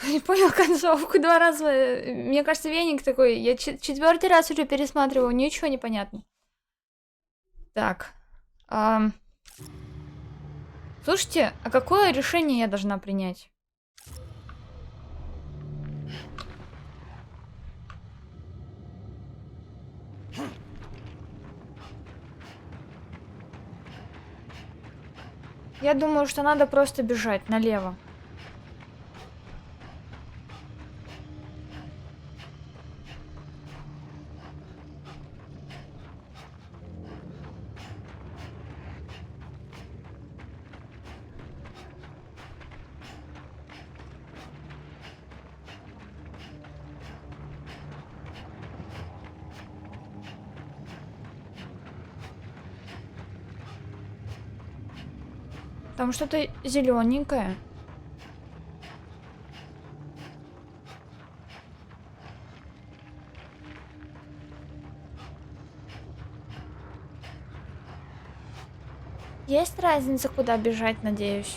Не понял концовку 2 раза. Мне кажется, веник такой. Я 4-й раз уже пересматриваю, ничего не понятно. Так. Слушайте, а какое решение я должна принять? Я думаю, что надо просто бежать налево. Там что-то зелененькое. Есть разница, куда бежать, надеюсь?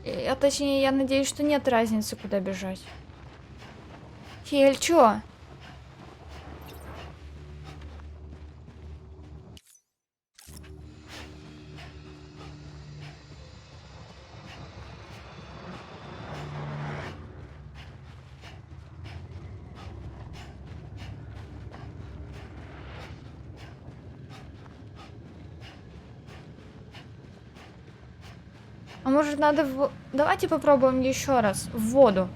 А точнее, я надеюсь, что нет разницы, куда бежать. Хель, чё? А может надо Давайте попробуем еще раз. В воду.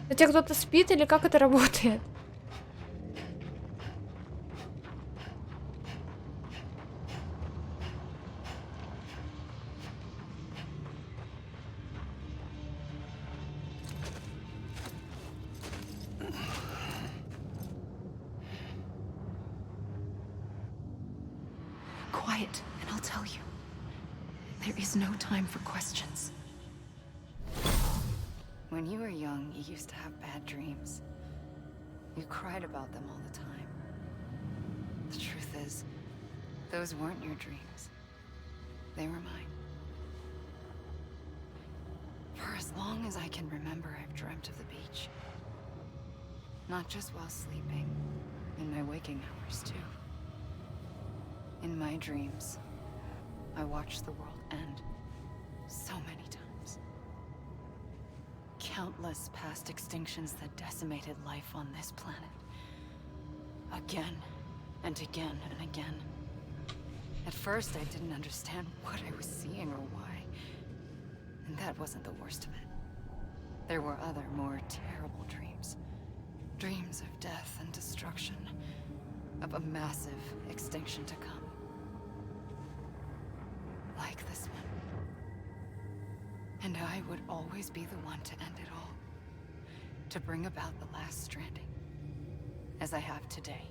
Хотя кто-то спит или как это работает? Quiet, and I'll tell you. There is no time for questions. When you were young, you used to have bad dreams. You cried about them all the time. The truth is, those weren't your dreams. They were mine. For as long as I can remember, I've dreamt of the beach. Not just while sleeping, in my waking hours too. In my dreams, I watched the world end so many times. Countless past extinctions that decimated life on this planet. Again and again and again. At first, I didn't understand what I was seeing or why. And that wasn't the worst of it. There were other, more terrible dreams. Dreams of death and destruction. Of a massive extinction to come. Like this one. And I would always be the one to end it all. To bring about the last stranding. As I have today.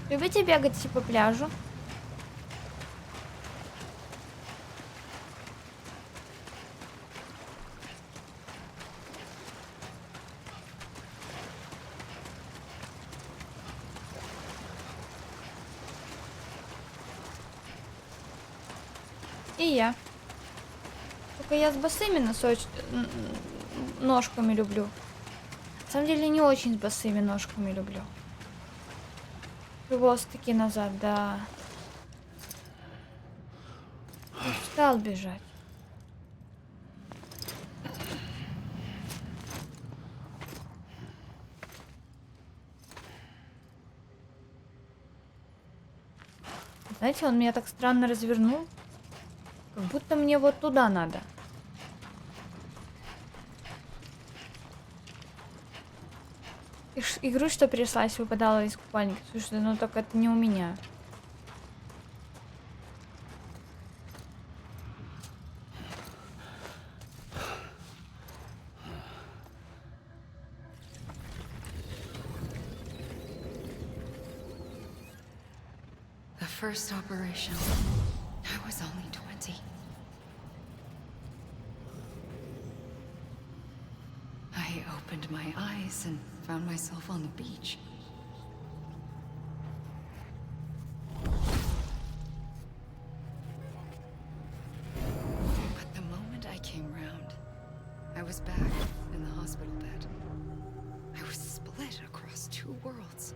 Любите бегать по пляжу? И я. Только я с босыми ножками люблю. На самом деле не очень с босыми ножками люблю. Хвостики назад, да. Устал бежать. Знаете, он меня так странно развернул. Как будто мне вот туда надо. Игру, что переслась, выпадала из купальника. Слушай, ну так это не у меня. first operation, I was only 20. I opened my eyes and found myself on the beach. But the moment I came round, I was back in the hospital bed. I was split across two worlds.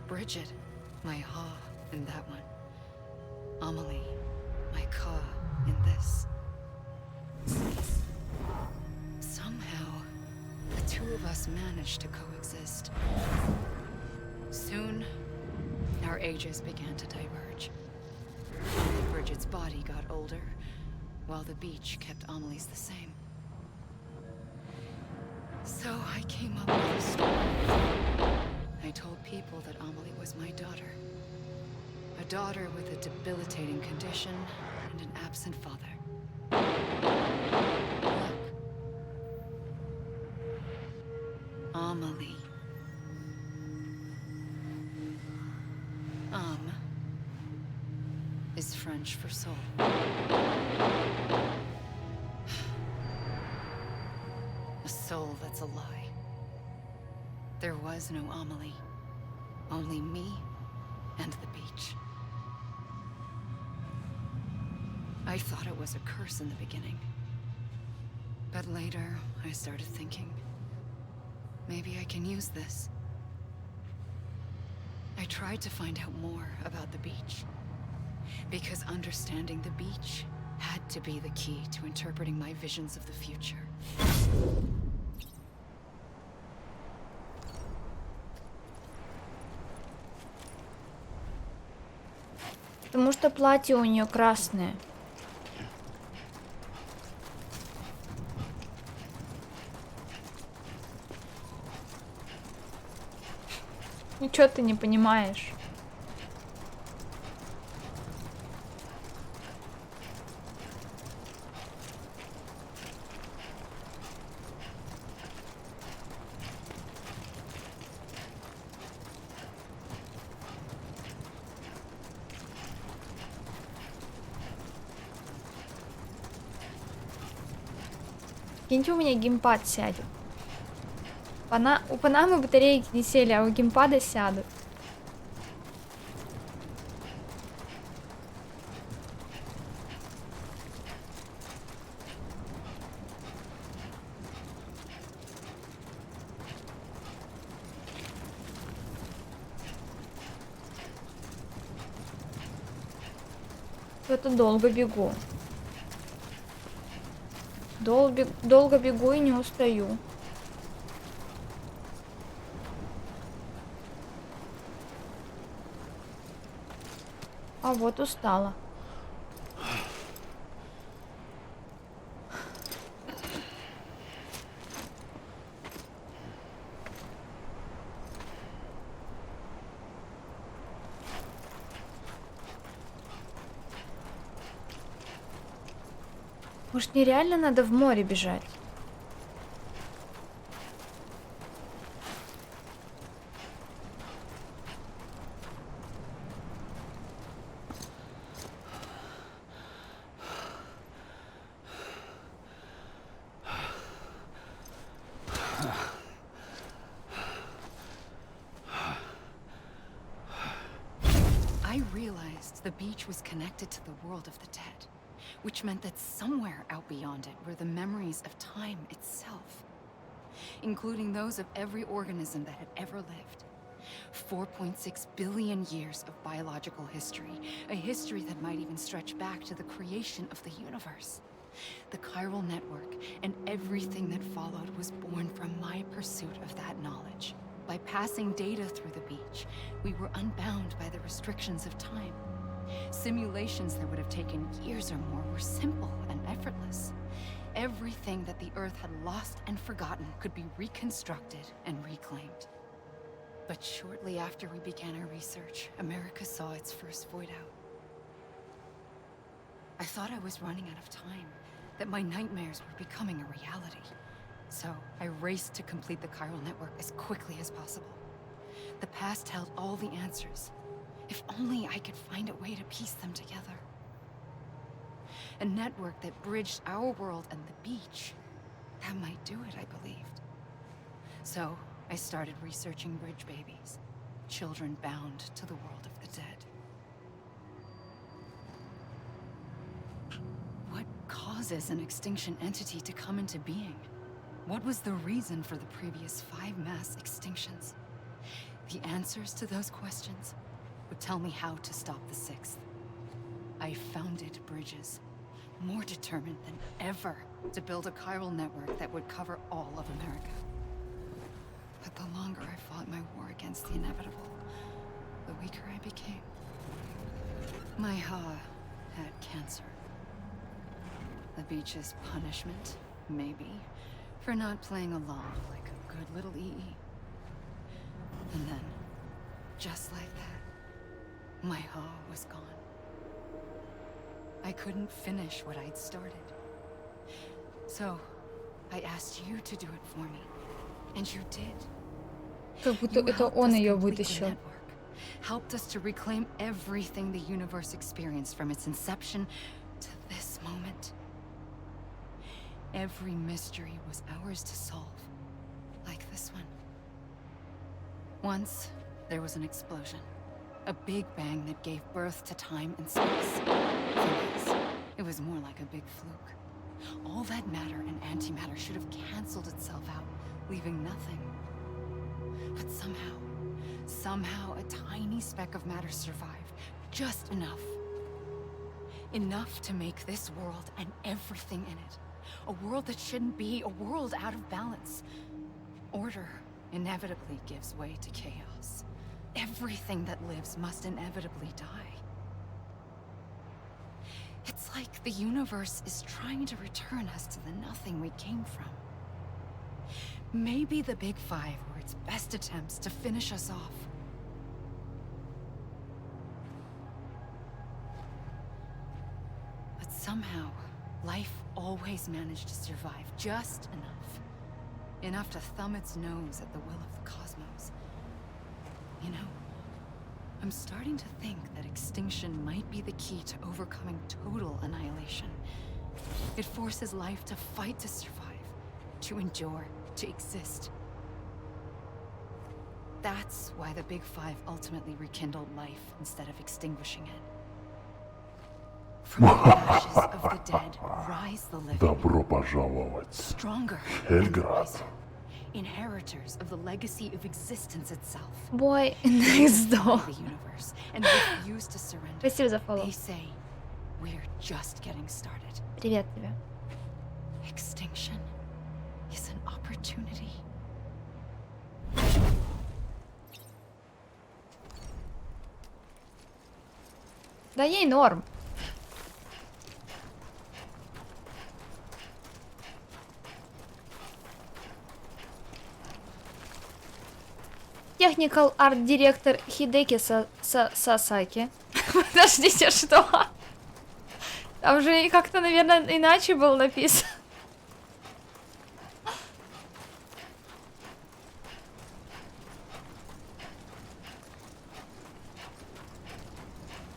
Bridget, my ha in that one. Amelie, my ka in this. Somehow, the two of us managed to coexist. Soon, our ages began to diverge. Bridget's body got older, while the beach kept Amelie's the same. So I came up with a story. I told people that Amelie was my daughter. A daughter with a debilitating condition and an absent father. Look. Amelie. Is French for soul. A soul that's a lie. There was no Amelie. Only me and the beach. I thought it was a curse in the beginning. But later, I started thinking, maybe I can use this. I tried to find out more about the beach. Because understanding the beach had to be the key to interpreting my visions of the future. Потому что платье у нее красное. Ничего ты не понимаешь. Киньте, у меня геймпад сядет. У Панамы батарейки не сели, а у геймпада сядут. Это долго бегу. Долго бегу и не устаю. А вот устала. Может, нереально надо в море бежать? I realized the beach was connected to the world of the dead. Which meant that somewhere out beyond it were the memories of time itself, including those of every organism that had ever lived. 4.6 billion years of biological history, a history that might even stretch back to the creation of the universe. The chiral network and everything that followed was born from my pursuit of that knowledge. By passing data through the beach, we were unbound by the restrictions of time. Simulations that would have taken years or more were simple and effortless. Everything that the Earth had lost and forgotten could be reconstructed and reclaimed. But shortly after we began our research, America saw its first void out. I thought I was running out of time, that my nightmares were becoming a reality. So I raced to complete the chiral network as quickly as possible. The past held all the answers, If only I could find a way to piece them together. A network that bridged our world and the beach. That might do it, I believed. So, I started researching bridge babies. Children bound to the world of the dead. What causes an extinction entity to come into being? What was the reason for the previous 5 mass extinctions? The answers to those questions would tell me how to stop the 6th. I founded bridges, more determined than ever to build a chiral network that would cover all of America. But the longer I fought my war against the inevitable, the weaker I became. My Ha had cancer. The beach's punishment, maybe, for not playing along like a good little EE. And then, just like that, my Ha was gone. I couldn't finish what I'd started. So, I asked you to do it for me. And you did. Как будто это он ее вытащил. Helped us to reclaim everything the universe experienced from its inception to this moment. Every mystery was ours to solve, like this one. Once, there was an explosion. A big bang that gave birth to time and space. For us, it was more like a big fluke. All that matter and antimatter should have canceled itself out, leaving nothing. But somehow a tiny speck of matter survived. Just enough. Enough to make this world and everything in it. A world that shouldn't be, a world out of balance. Order inevitably gives way to chaos. Everything that lives must inevitably die. It's like the universe is trying to return us to the nothing we came from. Maybe the Big Five were its best attempts to finish us off. But somehow, life always managed to survive just enough. Enough to thumb its nose at the will of the cosmos. You know, I'm starting to think that extinction might be the key to overcoming total annihilation. It forces life to fight to survive, to endure, to exist. That's why the Big Five ultimately rekindled life instead of extinguishing it. From the ashes of the dead rise the living. Добро пожаловать. Stronger Игра. and wiser. Inheritors of the legacy of existence itself. Boy next door. The universe and refuse to surrender. Спасибо за фоллоу. They say we're just getting started. Привет тебе. Extinction is an opportunity. Да ей норм. Technical арт директор Хидеки Сасаки. Подождите, что? Там же как-то, наверное, иначе было написано.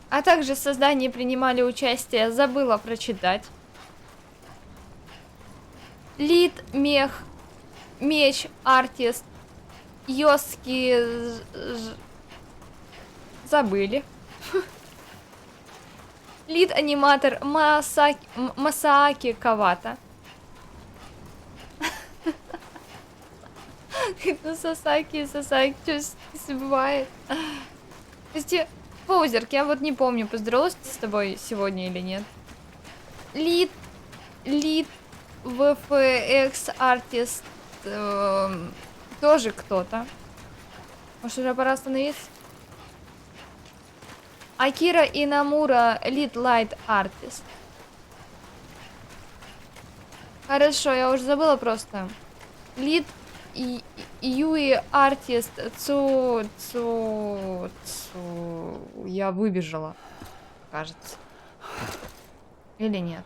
А также в создании принимали участие, забыла прочитать. Лид, мех, меч, артист, Йоски... Забыли. Лид-аниматор Масааки Кавата. Ну, Сасаки, что бывает. Кстати, Поузерк, я вот не помню, поздоровалась с тобой сегодня или нет. Лид VFX артист тоже кто-то. Может, уже пора остановиться? Акира Инамура, лид лайт артист. Хорошо, я уже забыла просто. Лид Юи артист Цу. Я выбежала, кажется. Или нет?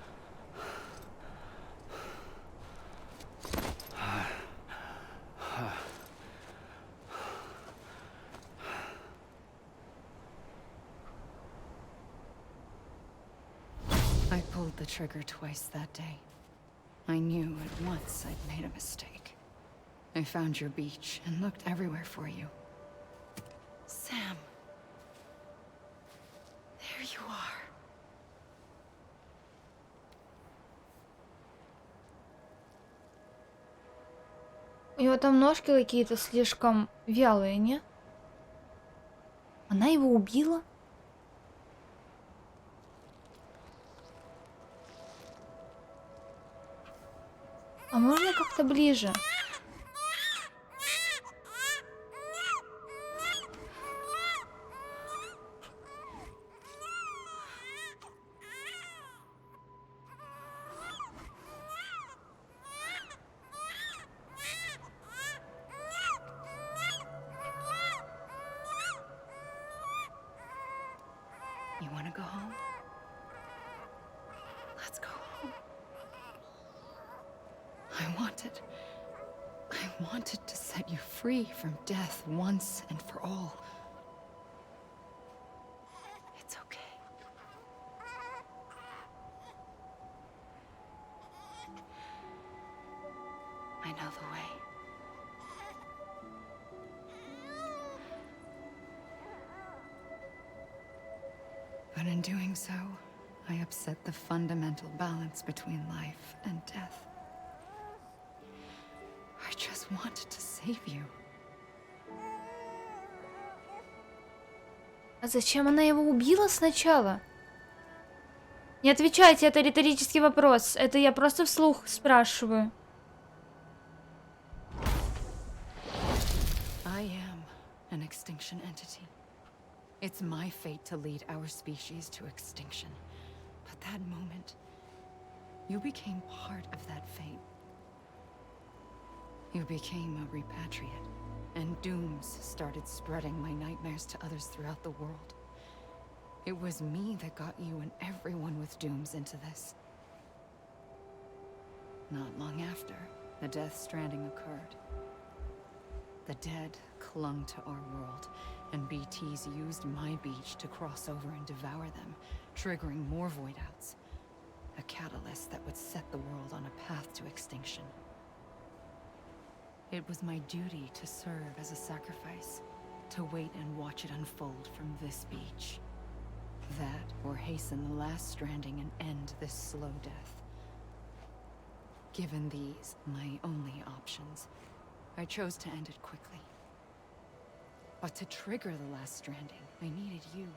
pulled the trigger twice that day. I knew at once I'd made a mistake. I found your beach and looked everywhere for you. Sam. There you are. У него там ножки какие-то слишком вялые, не? Она его убила? А можно как-то ближе? You want to go home? Let's go home. I wanted to set you free from death once and for all. It's okay. I know the way. But in doing so, I upset the fundamental balance between life and death. I just wanted to save you. А зачем она его убила сначала? Не отвечайте, это риторический вопрос. Это я просто вслух спрашиваю. I am an extinction entity. It's my fate to lead our species to extinction. But that moment, you became part of that fate. You became a repatriate, and dooms started spreading my nightmares to others throughout the world. It was me that got you and everyone with dooms into this. Not long after, the death stranding occurred. The dead clung to our world, and BTs used my beach to cross over and devour them, triggering more void-outs. A catalyst that would set the world on a path to extinction. It was my duty to serve as a sacrifice, to wait and watch it unfold from this beach. That, or hasten the last stranding and end this slow death. Given these, my only options, I chose to end it quickly. But to trigger the last stranding, I needed you,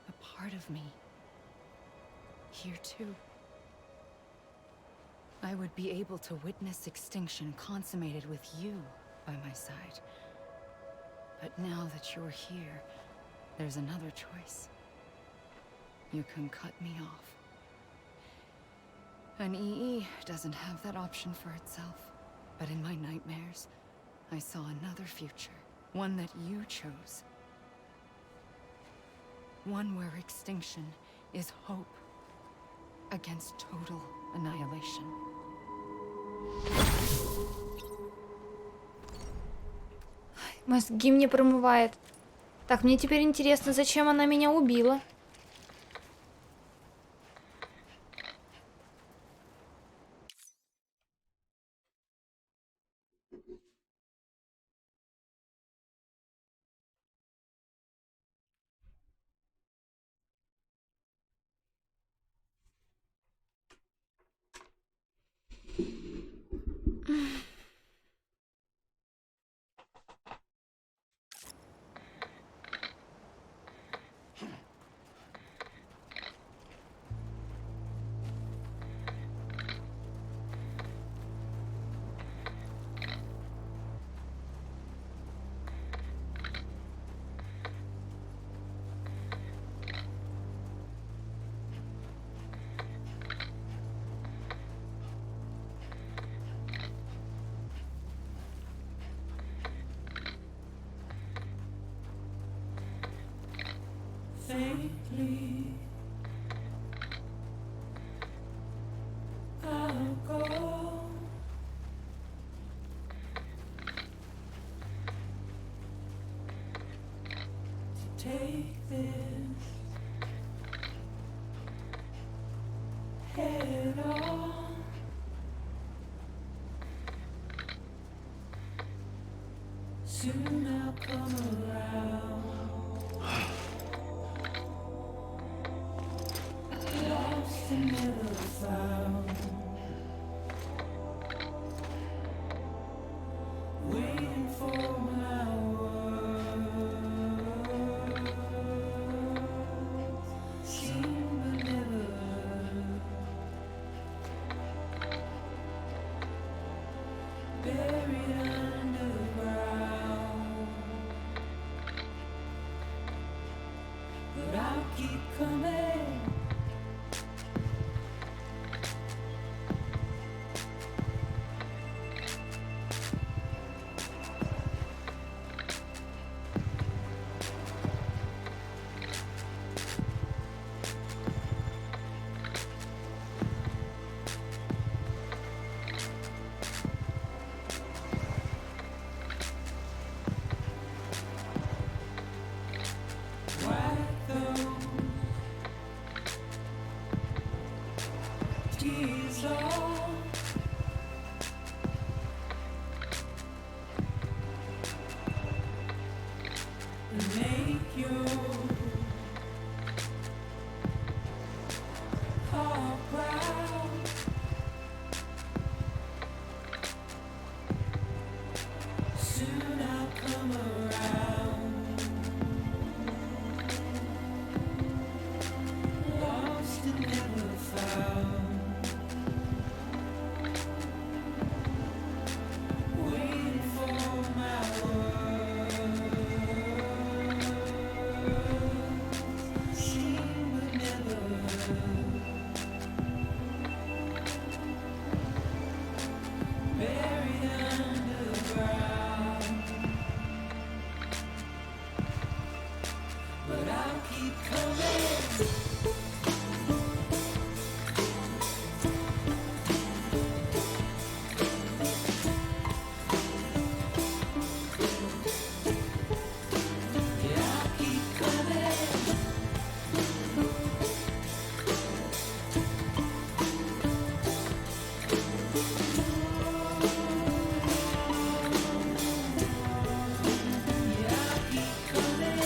a part of me. Here too. I would be able to witness extinction consummated with you by my side. But now that you're here, there's another choice. You can cut me off. An EE doesn't have that option for itself. But in my nightmares, I saw another future. One that you chose. One where extinction is hope against total annihilation. Мозги мне промывает. Так, мне теперь интересно, зачем она меня убила? Faintly, I'll go. To take this it all. Soon I'll come around. Lost and never found. Waiting for my words. Seen but never heard. Buried underground. But I'll keep coming. Wipe those tears off. And make your heart proud. Soon I'll come around. Lost and never found. Waiting for my words. Seen but never heard. Buried underground. But I'll keep coming. Yeah, I'll keep coming. Yeah, I'll keep coming.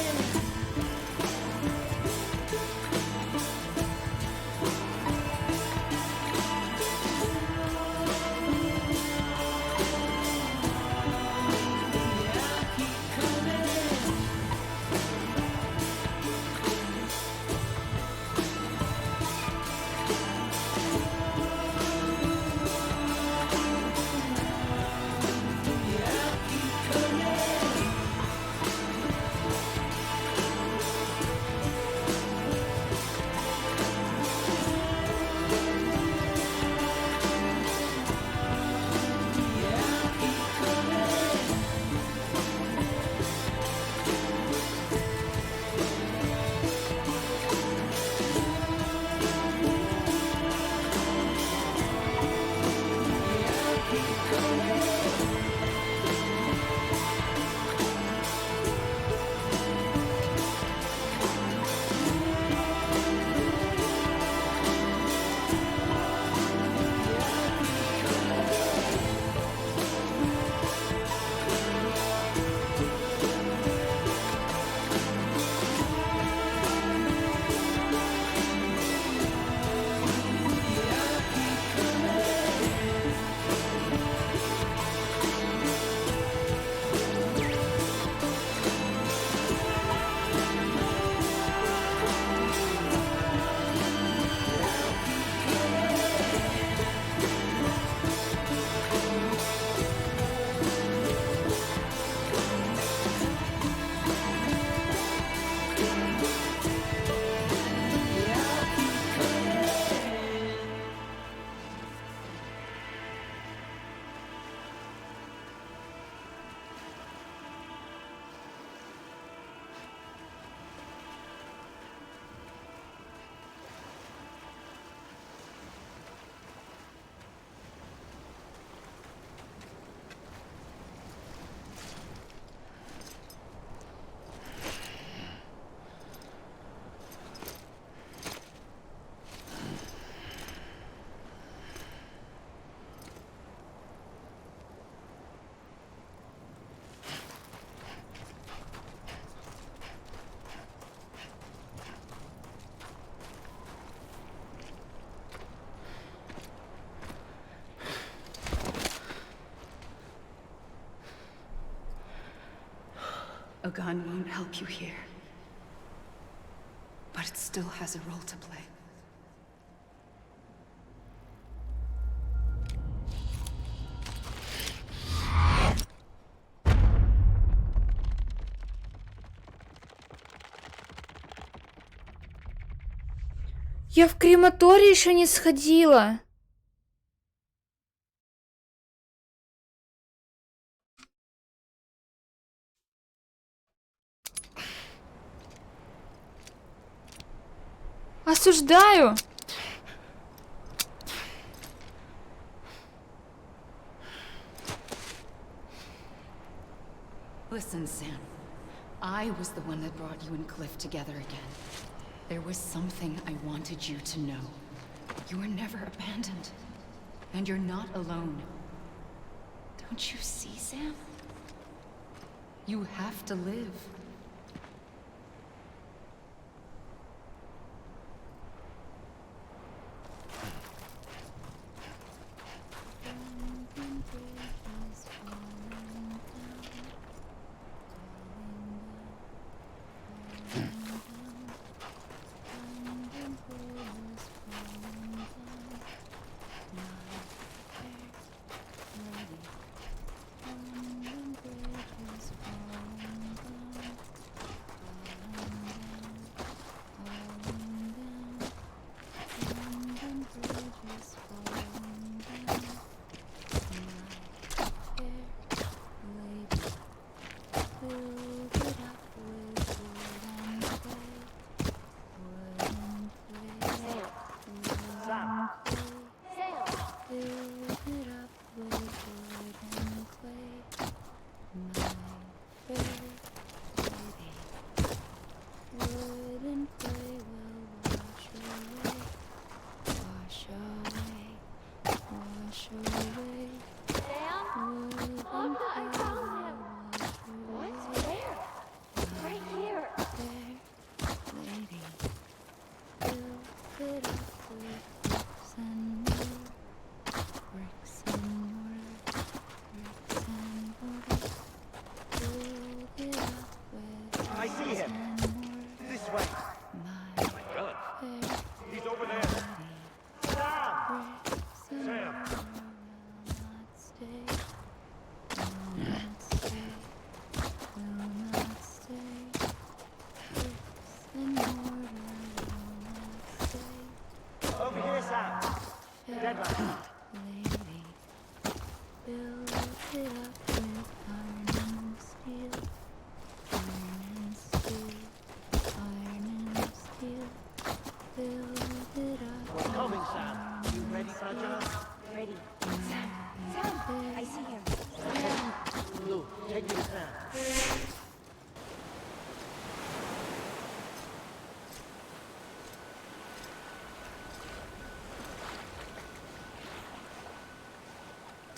gun won't help you here. But it still has a role to play. Я в крематорий еще не сходила. Осуждаю. Listen, Sam. I was the one that brought you and Cliff together again. There was something I wanted you to know. You were never abandoned. And you're not alone. Don't you see, Sam? You have to live.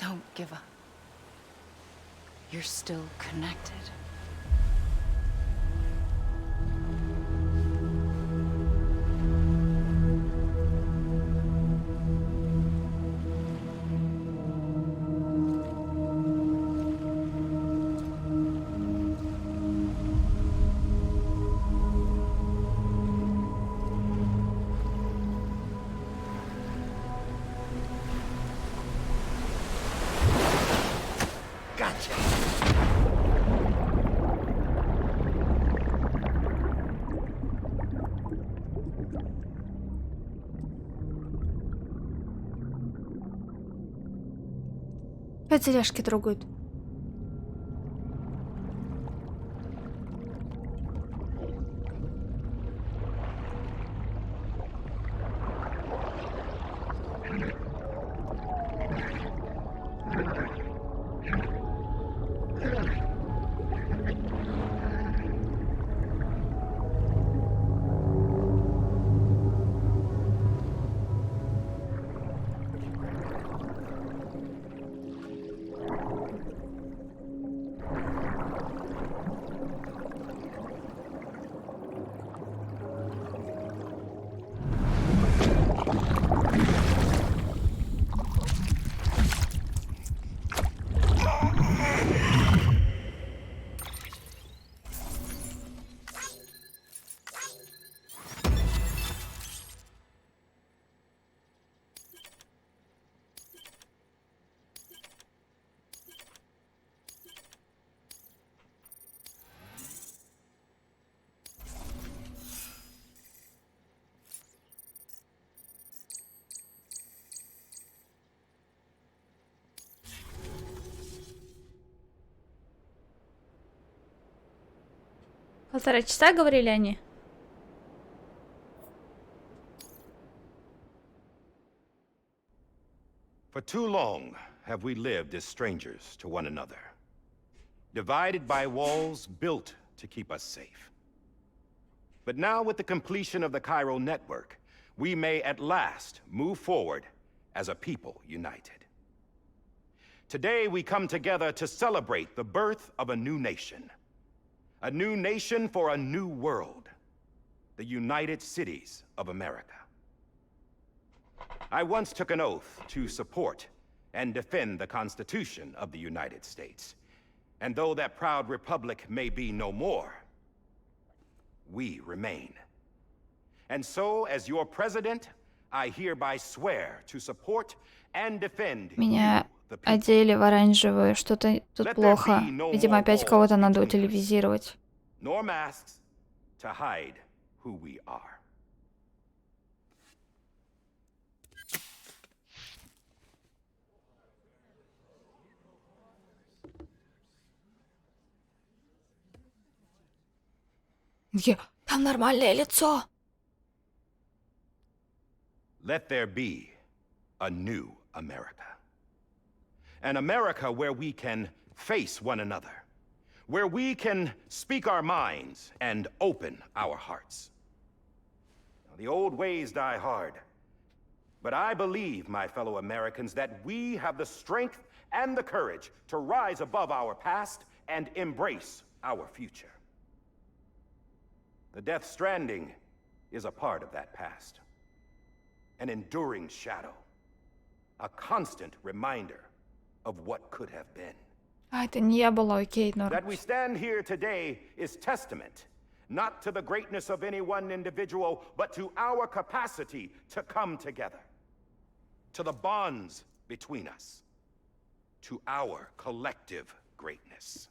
Don't give up. You're still connected. Опять тележки трогают. 1,5 часа говорили они? For too long have we lived as strangers to one another, divided by walls built to keep us safe. But now, with the completion of the Chiral network, we may at last move forward as a people united. Today, we come together to celebrate the birth of a new nation for a new world, the United Cities of America. I once took an oath to support and defend the Constitution of the United States. And though that proud republic may be no more, we remain. And so, as your president, I hereby swear to support and defend Меня you, the people. одели в оранжевую. Что-то тут плохо. Видимо, опять кого-то надо утилизировать. Nor masks to hide who we are. Там нормальное лицо. Let there be a new America. An America where we can face one another, where we can speak our minds and open our hearts. Now, the old ways die hard, but I believe, my fellow Americans, that we have the strength and the courage to rise above our past and embrace our future. The Death Stranding is a part of that past. An enduring shadow. A constant reminder of what could have been. А, это не было, окей, That норм. we stand here today is testament, not to the greatness of any one individual, but to our capacity to come together. To the bonds between us. To our collective greatness.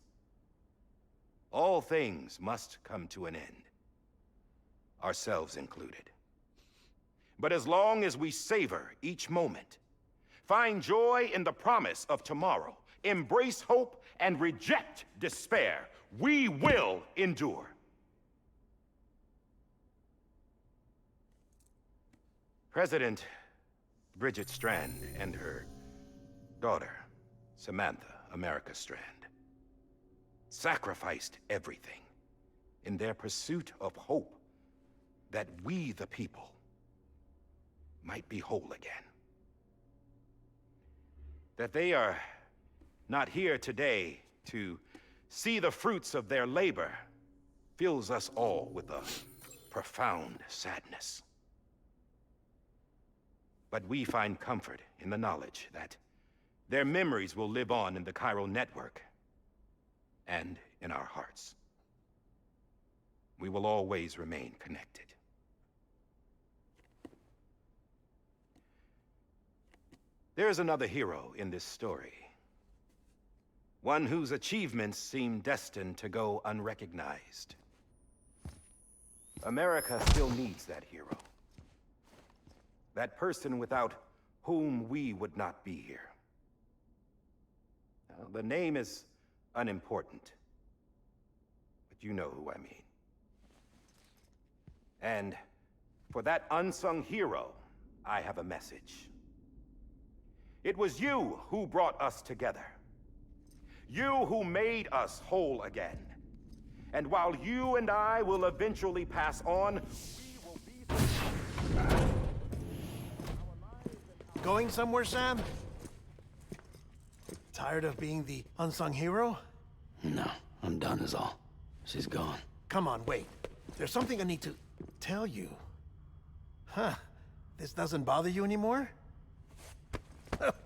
All things must come to an end. Ourselves included. But as long as we savor each moment, find joy in the promise of tomorrow, embrace hope, and reject despair, we will endure. President Bridget Strand and her daughter, Samantha America Strand, sacrificed everything in their pursuit of hope that we, the people, might be whole again. That they are not here today to see the fruits of their labor fills us all with a profound sadness. But we find comfort in the knowledge that their memories will live on in the Chiral network and in our hearts. We will always remain connected. There's another hero in this story. One whose achievements seem destined to go unrecognized. America still needs that hero. That person without whom we would not be here. Now, the name is unimportant, but you know who I mean. And for that unsung hero, I have a message. It was you who brought us together. You who made us whole again. And while you and I will eventually pass on, we will be... Going somewhere, Sam? Tired of being the unsung hero? No, I'm done is all. She's gone. Come on, wait. There's something I need to tell you. Huh. This doesn't bother you anymore?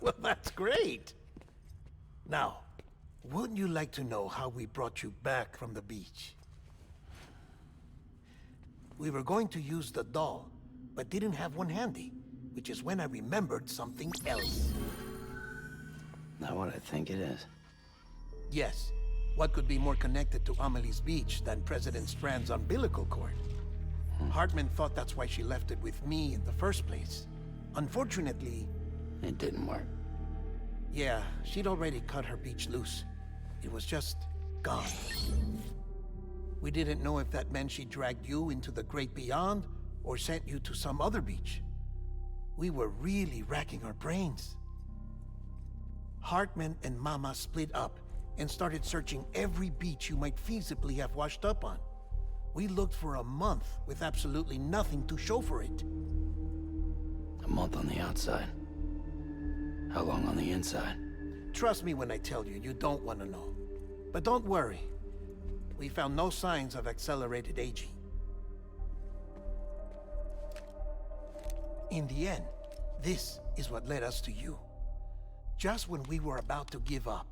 Well, that's great. Now, wouldn't you like to know how we brought you back from the beach? We were going to use the doll, but didn't have one handy, which is when I remembered something else. Not what I think it is. Yes. What could be more connected to Amelie's beach than President Strand's umbilical cord? Hartman thought that's why she left it with me in the first place. Unfortunately... It didn't work. Yeah, she'd already cut her beach loose. It was just gone. We didn't know if that meant she dragged you into the great beyond or sent you to some other beach. We were really racking our brains. Hartman and Mama split up and started searching every beach you might feasibly have washed up on. We looked for a month with absolutely nothing to show for it. A month on the outside. How long on the inside? Trust me when I tell you, you don't want to know. But don't worry. We found no signs of accelerated aging. In the end, this is what led us to you. Just when we were about to give up,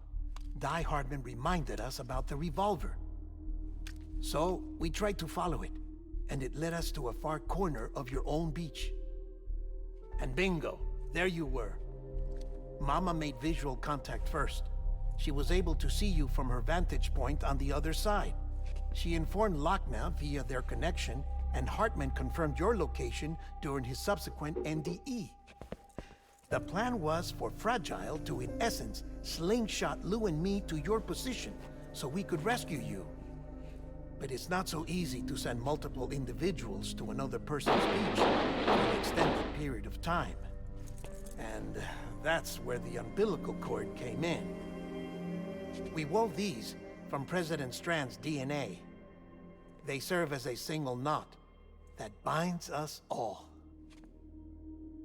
Die Hardman reminded us about the revolver. So, we tried to follow it, and it led us to a far corner of your own beach. And bingo, there you were. Mama made visual contact first. She was able to see you from her vantage point on the other side. She informed Lochna via their connection, and Hartman confirmed your location during his subsequent NDE. The plan was for Fragile to, in essence, slingshot Lou and me to your position so we could rescue you. But it's not so easy to send multiple individuals to another person's beach for an extended period of time. And that's where the umbilical cord came in. We wove these from President Strand's DNA. They serve as a single knot that binds us all.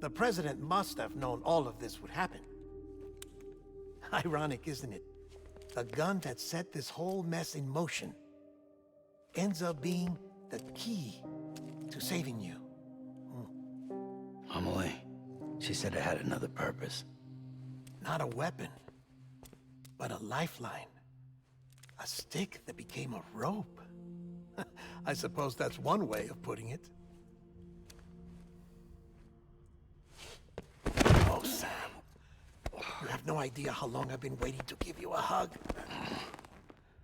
The President must have known all of this would happen. Ironic, isn't it? The gun that set this whole mess in motion ends up being the key to saving you. Amelie, she said it had another purpose. Not a weapon, but a lifeline. A stick that became a rope. I suppose that's one way of putting it. Oh, Sam. You have no idea how long I've been waiting to give you a hug.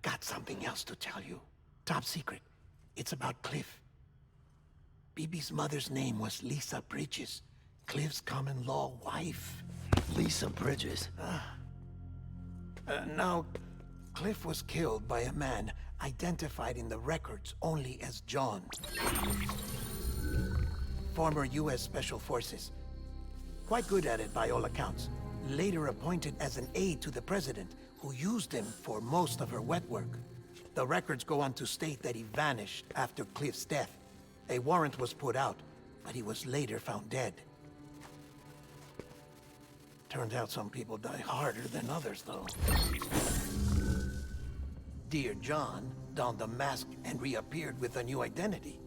Got something else to tell you. Top secret. It's about Cliff. Bibi's mother's name was Lisa Bridges, Cliff's common-law wife. Lisa Bridges. Now, Cliff was killed by a man identified in the records only as John. Former U.S. Special Forces. Quite good at it by all accounts. Later appointed as an aide to the president, who used him for most of her wet work. The records go on to state that he vanished after Cliff's death. A warrant was put out, but he was later found dead. Turned out some people die harder than others, though. Dear John donned a mask and reappeared with a new identity.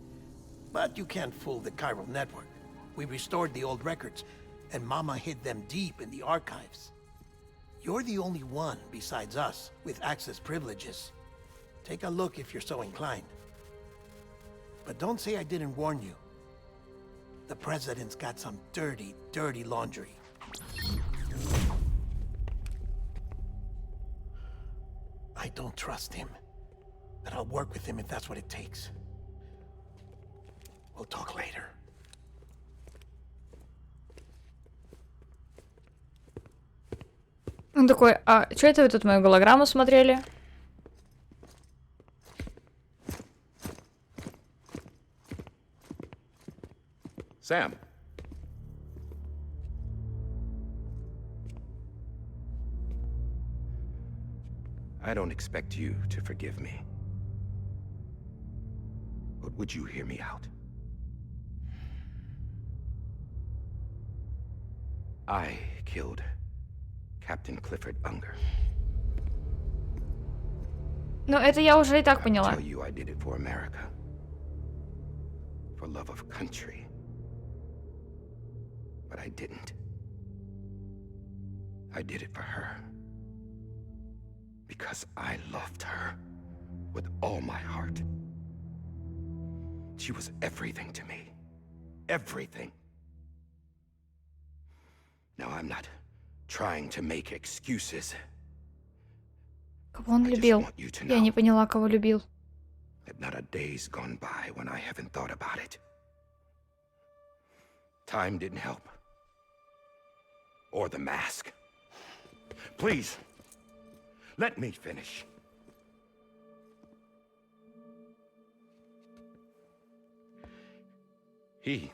But you can't fool the chiral network. We restored the old records, and Mama hid them deep in the archives. You're the only one, besides us, with access privileges. Take a look if you're so inclined. But don't say I didn't warn you. The President's got some dirty, dirty laundry. I don't trust him, but I'll work with him if that's what it takes. We'll talk later. Он такой, а что это вы тут мою голограмму смотрели? Sam. I don't expect you to forgive me. But would you hear me out? I killed Captain Clifford Unger. Ну, это я уже и так I поняла. tell you I did it for America. For love of country. But I didn't. I did it for her. Because I loved her with all my heart. She was everything to me. Everything. Now I'm not trying to make excuses. Кого он любил? Я не поняла, кого любил. That not a day's gone by when I haven't thought about it. Time didn't help. Or the mask. Please, let me finish. The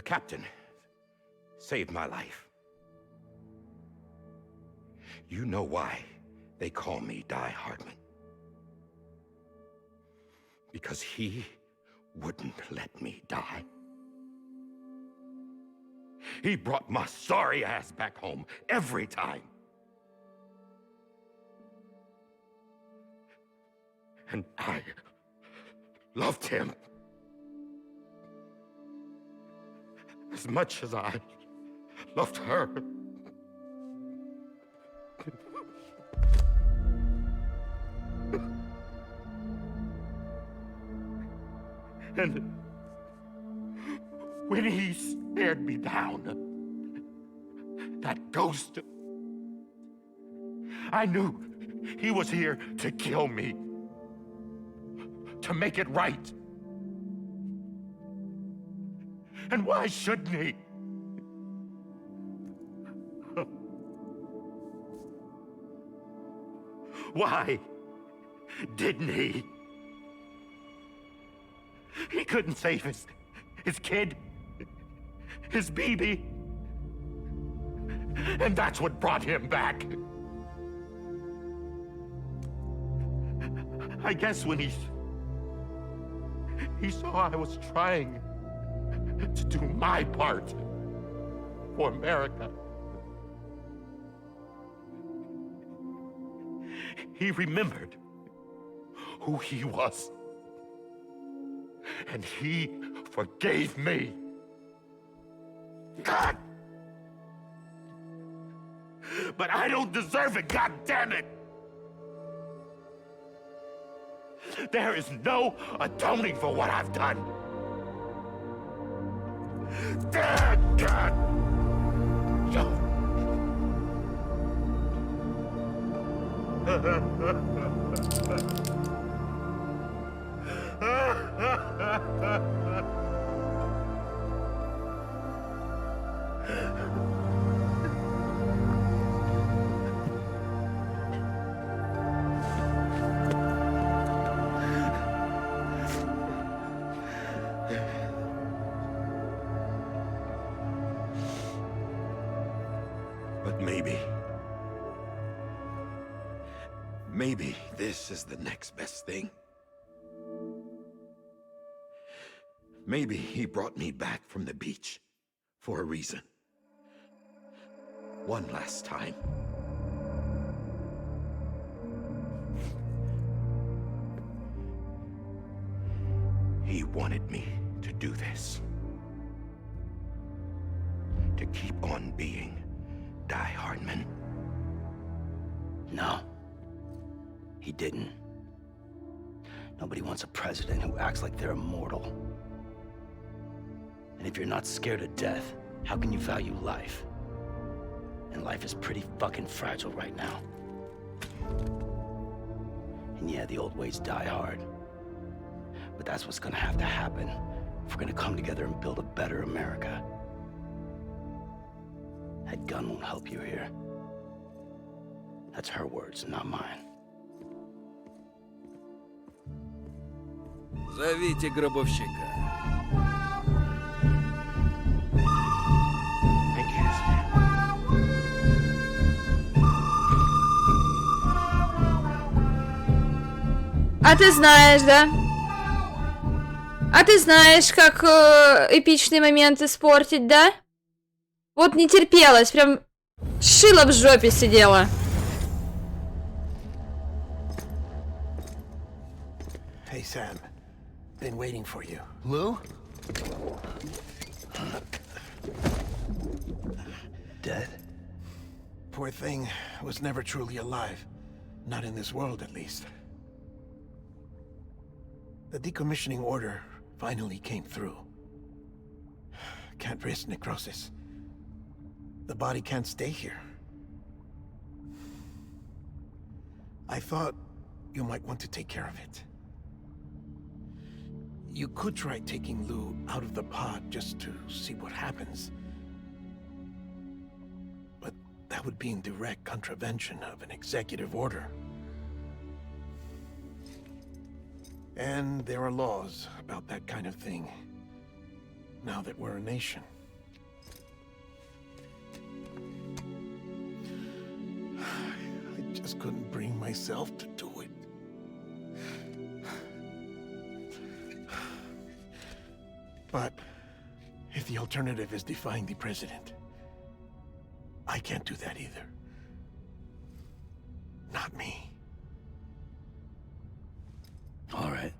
captain saved my life. You know why they call me Die Hardman. Because he wouldn't let me die. He brought my sorry ass back home every time. And I loved him as much as I loved her. And when he stared me down, that ghost, I knew he was here to kill me, to make it right. And why shouldn't he? Why didn't he? He couldn't save his kid, his baby. And that's what brought him back. I guess when he saw I was trying to do my part for America, he remembered who he was. And he forgave me. God! But I don't deserve it, God damn it! There is no atoning for what I've done. God! But maybe this is the next best thing. Maybe he brought me back from the beach for a reason. One last time. He wanted me to do this. To keep on being Die Hardman. No. He didn't. Nobody wants a president who acts like they're immortal. And if you're not scared of death, how can you value life? And life is pretty fucking fragile right now. And yeah, the old ways die hard. But that's what's gonna have to happen if we're gonna come together and build a better America. That gun won't help you here. That's her words, not mine. Зовите гробовщика. Thank you, Sam. А ты знаешь, да? А ты знаешь, как эпичный момент испортить, да? Вот не терпелось, прям шило в жопе сидела. Hey, Sam. Been waiting for you. Lou? Dead? Poor thing was never truly alive. Not in this world, at least. The decommissioning order finally came through. Can't risk necrosis. The body can't stay here. I thought you might want to take care of it. You could try taking Lou out of the pod just to see what happens. But that would be in direct contravention of an executive order. And there are laws about that kind of thing. Now that we're a nation. I just couldn't bring myself to do it. But if the alternative is defying the president, I can't do that either. Not me. All right.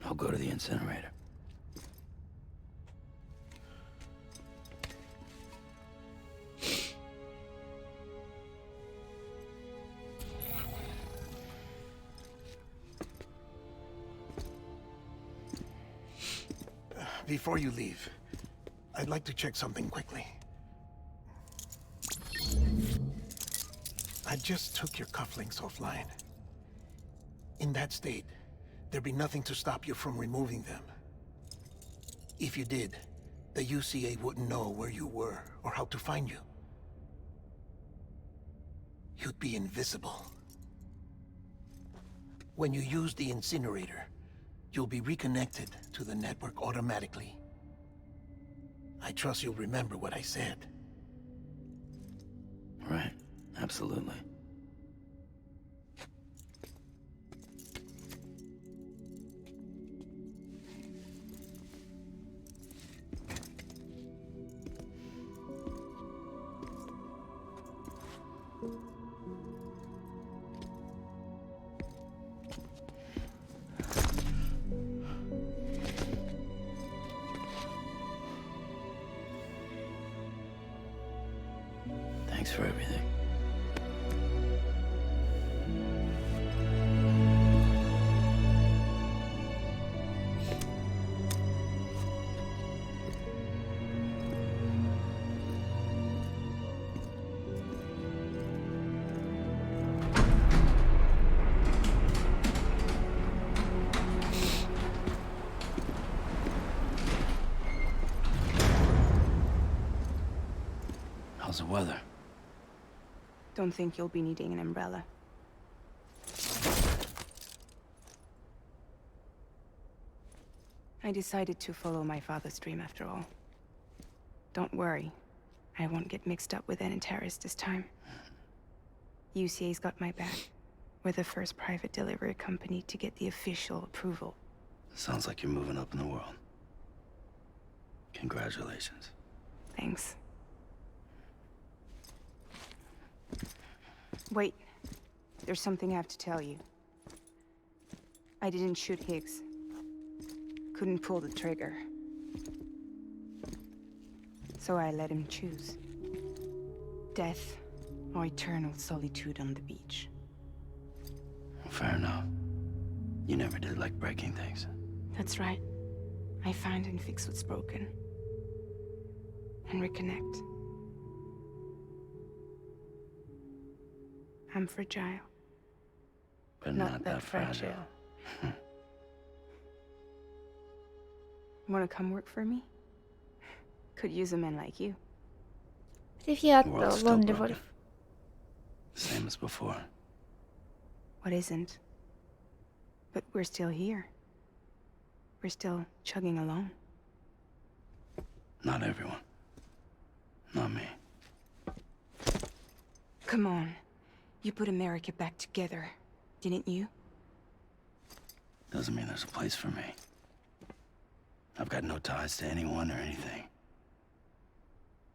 I'll go to the incinerator. Before you leave, I'd like to check something quickly. I just took your cufflinks offline. In that state, there'd be nothing to stop you from removing them. If you did, the UCA wouldn't know where you were or how to find you. You'd be invisible. When you use the incinerator, you'll be reconnected to the network automatically. I trust you'll remember what I said. Right. Absolutely. Thanks for everything. How's the weather? Don't think you'll be needing an umbrella. I decided to follow my father's dream after all. Don't worry, I won't get mixed up with any terrorists this time. UCA's got my back. We're the first private delivery company to get the official approval. Sounds like you're moving up in the world. Congratulations. Thanks. Wait, there's something I have to tell you. I didn't shoot Higgs. Couldn't pull the trigger. So I let him choose. Death or eternal solitude on the beach. Fair enough. You never did like breaking things. That's right. I find and fix what's broken. And reconnect. I'm fragile. But not that fragile. Wanna come work for me? Could use a man like you. Привет, World's still лунный broken. вольф. Same as before. What isn't? But we're still here. We're still chugging along. Not everyone. Not me. Come on. You put America back together, didn't you? Doesn't mean there's a place for me. I've got no ties to anyone or anything.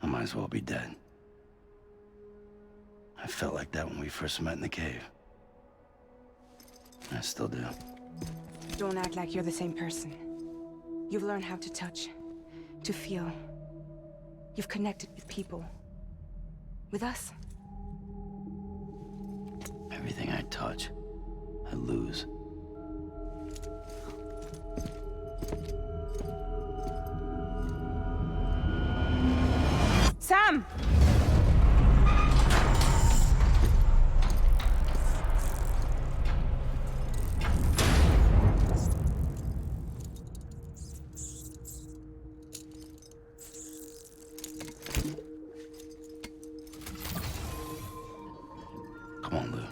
I might as well be dead. I felt like that when we first met in the cave. I still do. Don't act like you're the same person. You've learned how to touch, to feel. You've connected with people. With us. Everything I touch, I lose. Sam! Come on, Lou.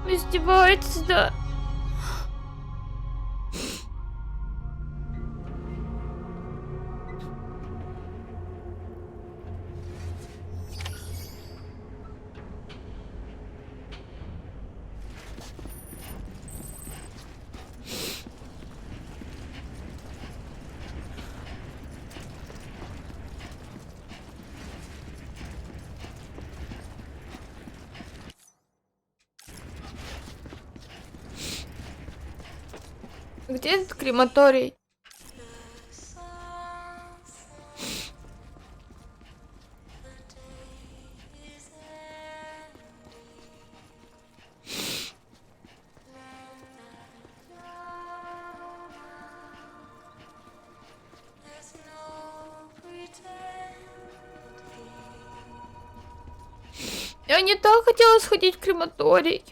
Издевается, да. Где этот крематорий? Я не так хотела сходить в крематорий.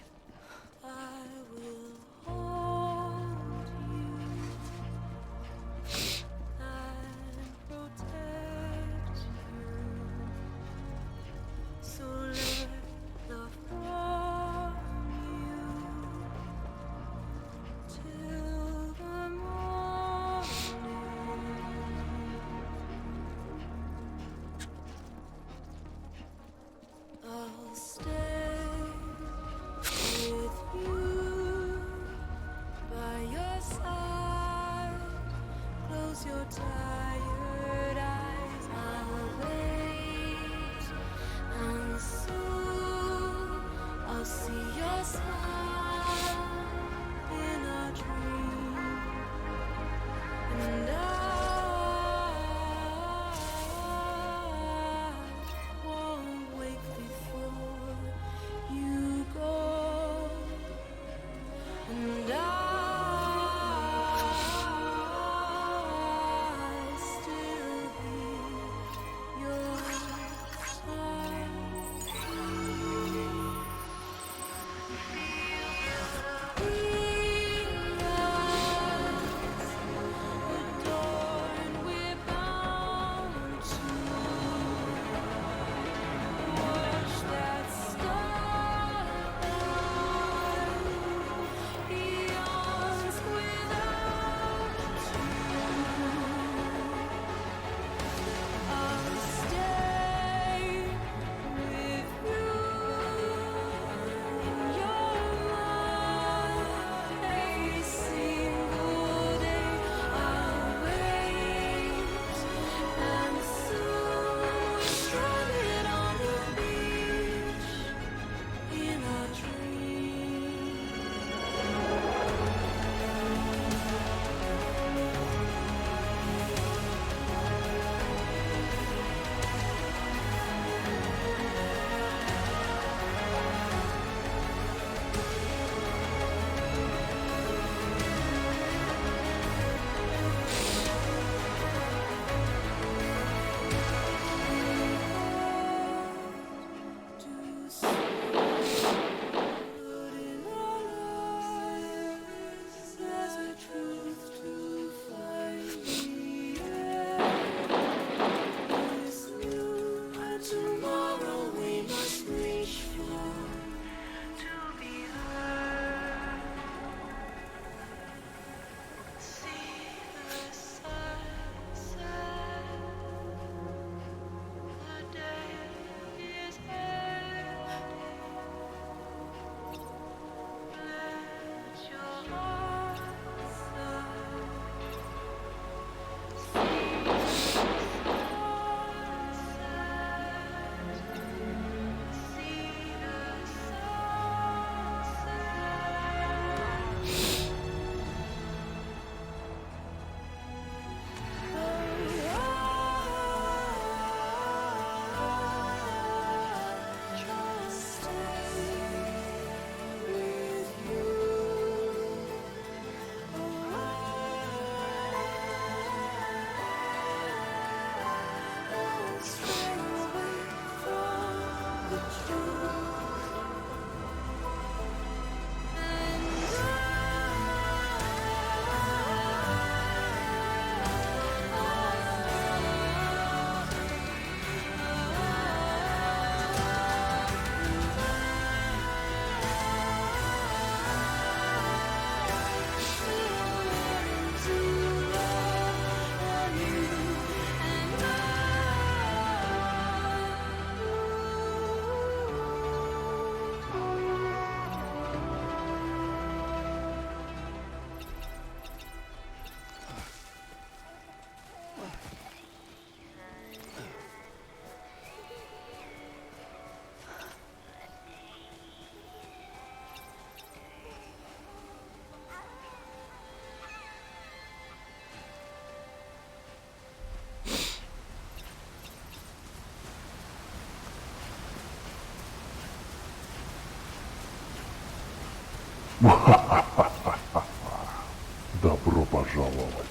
Добро пожаловать,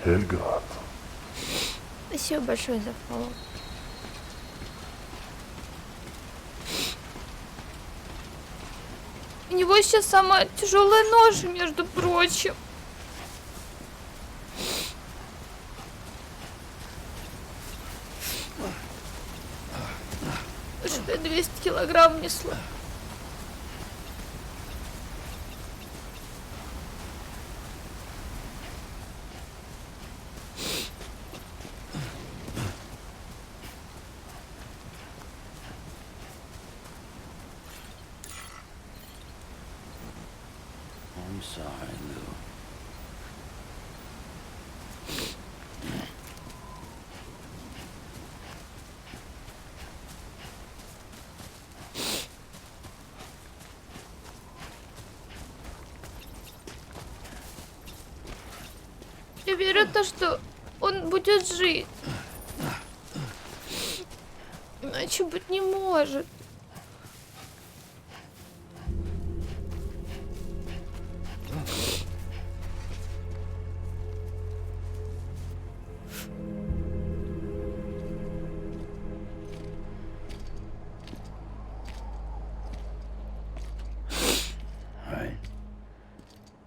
Эльград. Спасибо большое за фоллоу. У него сейчас самая тяжелая ноша, между прочим. Что я 200 килограмм несла. I'm sorry, Lou. Я верю в то, что он будет жить. Иначе быть не может. All right.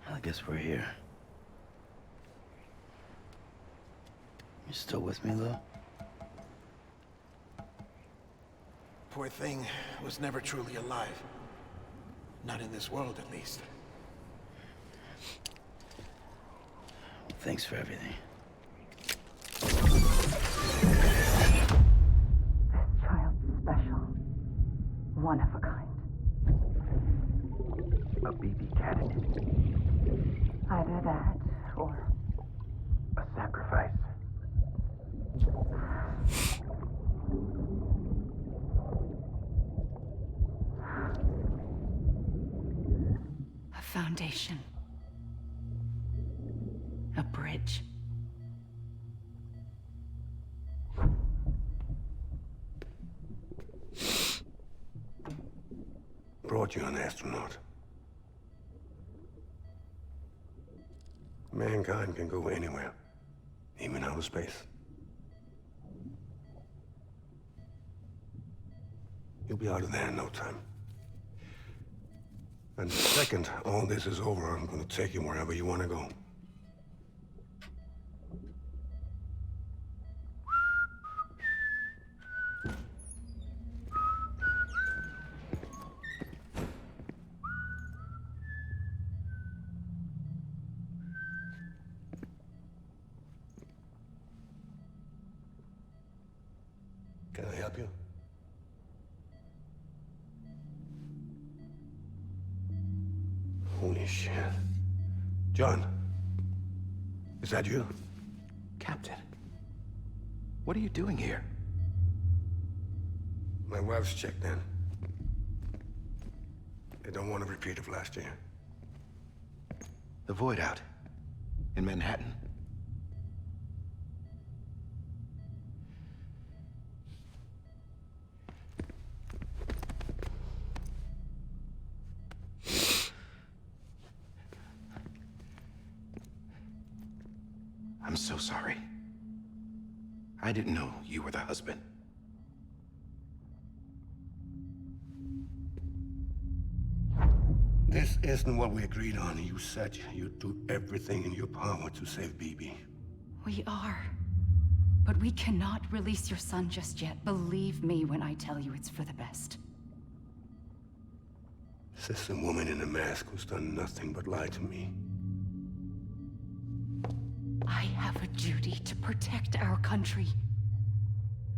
Well, I guess we're here. You still with me, Lou? Poor thing was never truly alive. Not in this world, at least. Thanks for everything. Child's special. One of a kind. A BB candidate. Either that, or A sacrifice. a foundation. A bridge. Brought you an astronaut. Mankind can go anywhere, even outer space. You'll be out of there in no time. And the second all this is over, I'm gonna take you wherever you want to go. Can I help you? Holy shit. John, is that you? Captain, what are you doing here? My wife's checked in. They don't want a repeat of last year. The void out in Manhattan. I'm so sorry. I didn't know you were the husband. This isn't what we agreed on. You said you'd do everything in your power to save BB. We are. But we cannot release your son just yet. Believe me when I tell you it's for the best. This is a woman in a mask who's done nothing but lie to me. I have a duty to protect our country.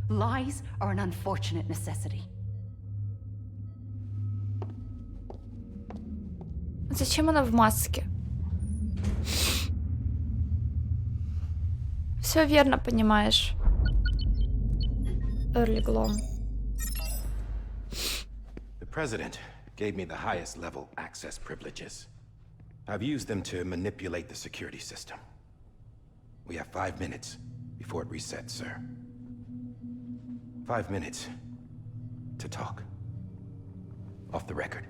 Lies are an unfortunate necessity. Зачем она в маске? Все верно понимаешь. Early Glom. The president gave me the highest level access privileges. I've used them to manipulate the security system. We have 5 minutes before it resets, sir. 5 minutes to talk. Off the record.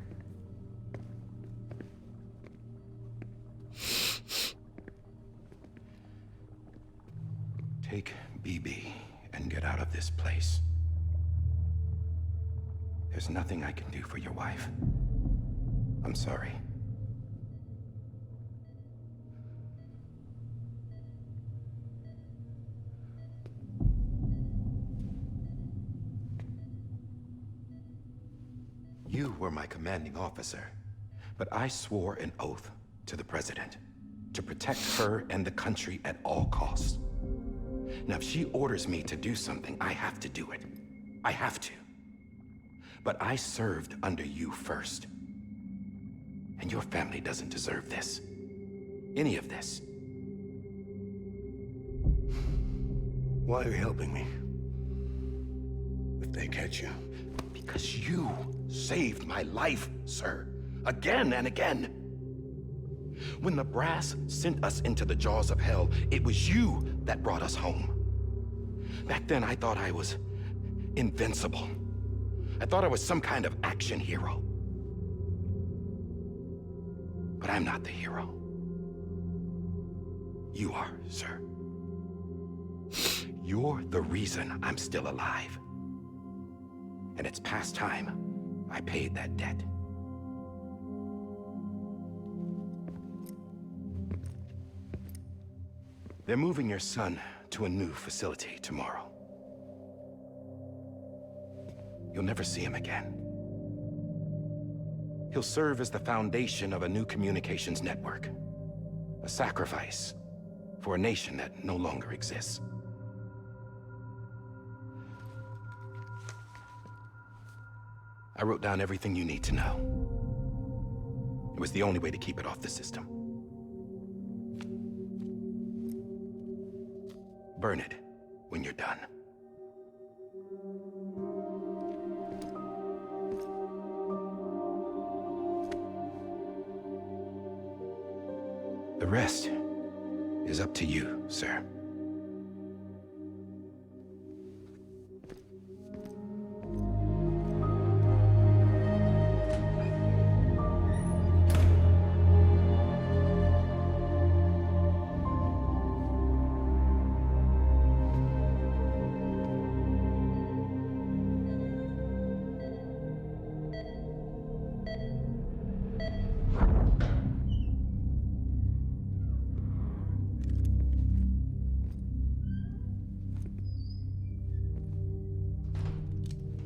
this place. There's nothing I can do for your wife. I'm sorry. You were my commanding officer, but I swore an oath to the President to protect her and the country at all costs. Now, if she orders me to do something, I have to do it. I have to. But I served under you first. And your family doesn't deserve this. Any of this. Why are you helping me? If they catch you. Because you saved my life, sir. Again and again. When the brass sent us into the jaws of hell, it was you that brought us home. Back then, I thought I was invincible. I thought I was some kind of action hero. But I'm not the hero. You are, sir. You're the reason I'm still alive. And it's past time I paid that debt. They're moving your son to a new facility tomorrow. You'll never see him again. He'll serve as the foundation of a new communications network. A sacrifice for a nation that no longer exists. I wrote down everything you need to know. It was the only way to keep it off the system. Burn it when you're done. The rest is up to you, sir.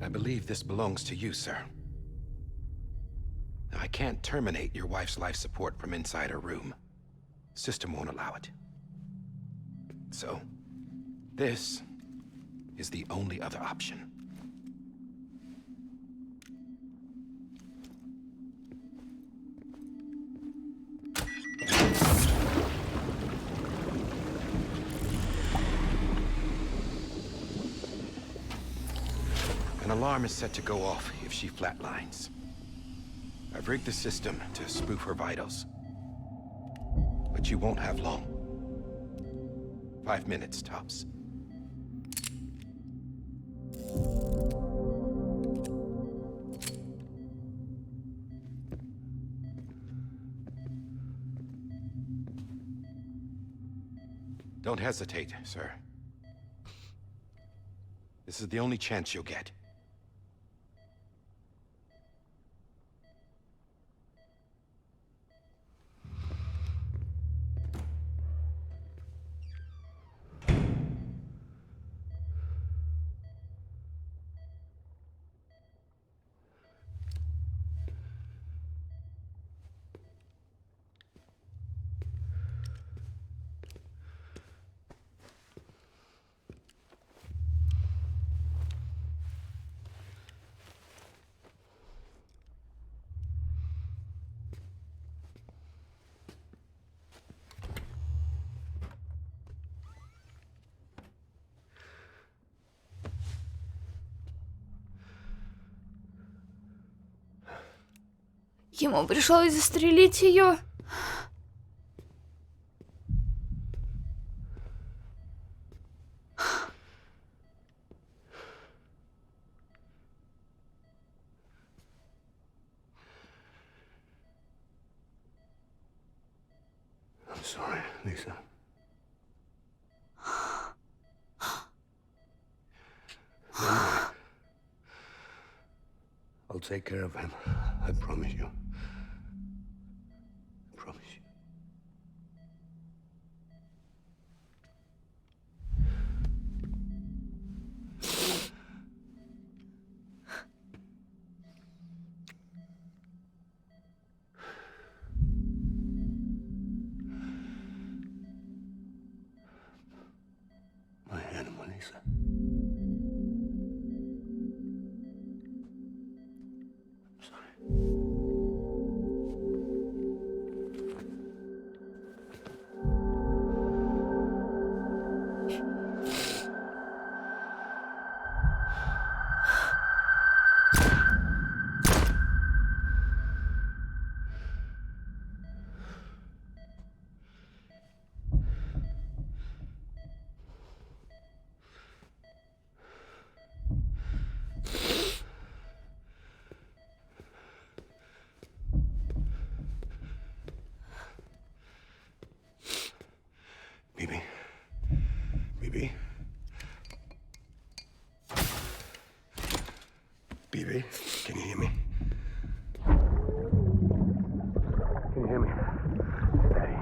I believe this belongs to you, sir. Now, I can't terminate your wife's life support from inside her room. The system won't allow it. So, this is the only other option. An alarm is set to go off if she flatlines. I've rigged the system to spoof her vitals. But you won't have long. 5 minutes, tops. Don't hesitate, sir. This is the only chance you'll get. Ему пришлось застрелить ее. I'm sorry, Lisa. I'll take care of him. I promise you. I promise you. My animal, Lisa. Bibi? Bibi? Bibi, can you hear me? Can you hear me? Daddy.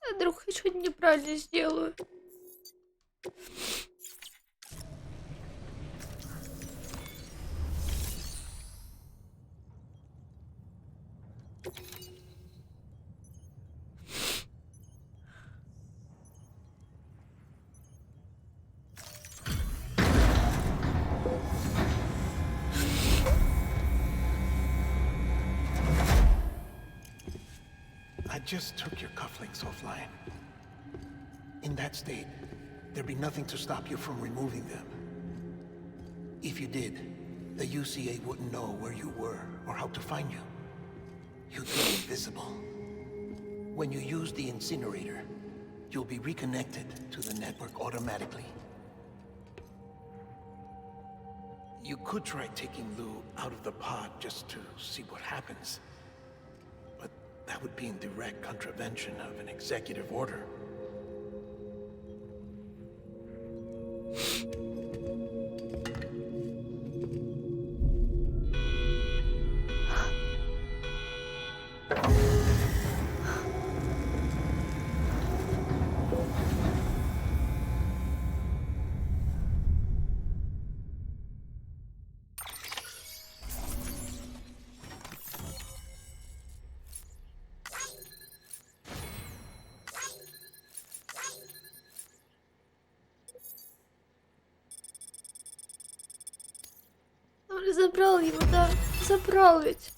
А вдруг я что-нибудь неправильно сделаю? I just took your cufflinks offline. In that state, there'd be nothing to stop you from removing them. If you did, the UCA wouldn't know where you were or how to find you. You'd be invisible. When you use the incinerator, you'll be reconnected to the network automatically. You could try taking Lou out of the pod just to see what happens. But that would be in direct contravention of an executive order. Он забрал его, да. Забрал ведь.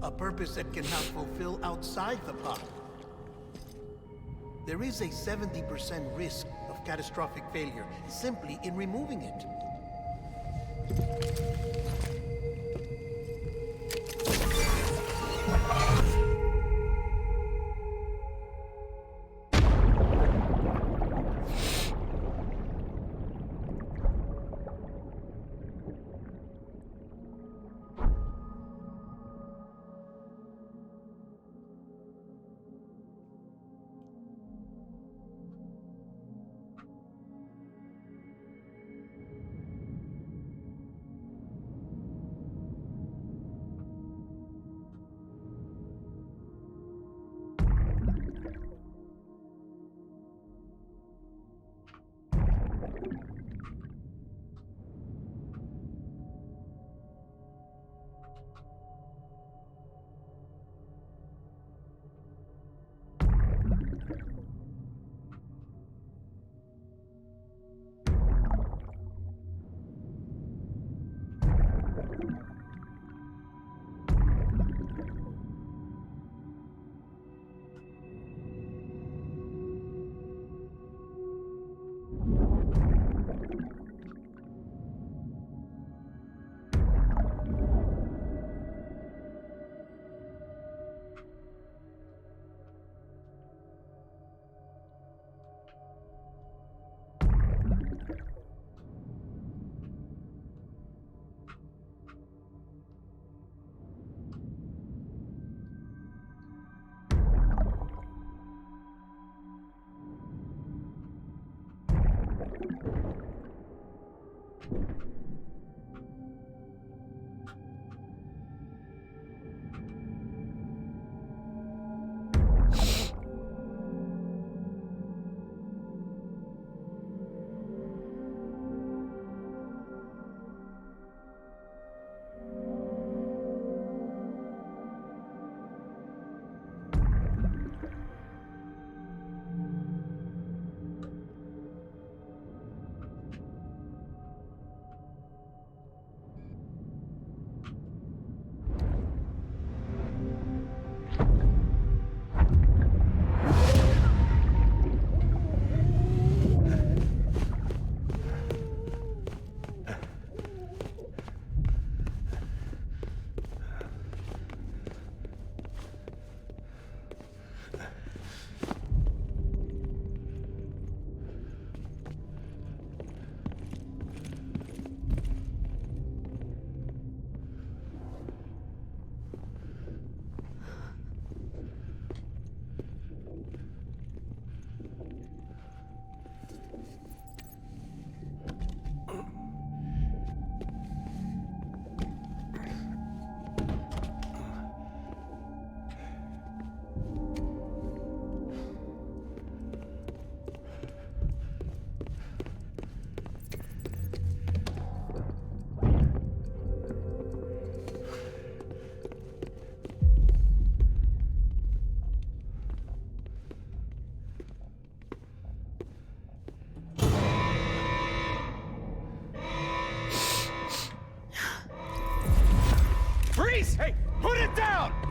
A purpose that cannot fulfill outside the pod. There is a 70% risk of catastrophic failure simply in removing it.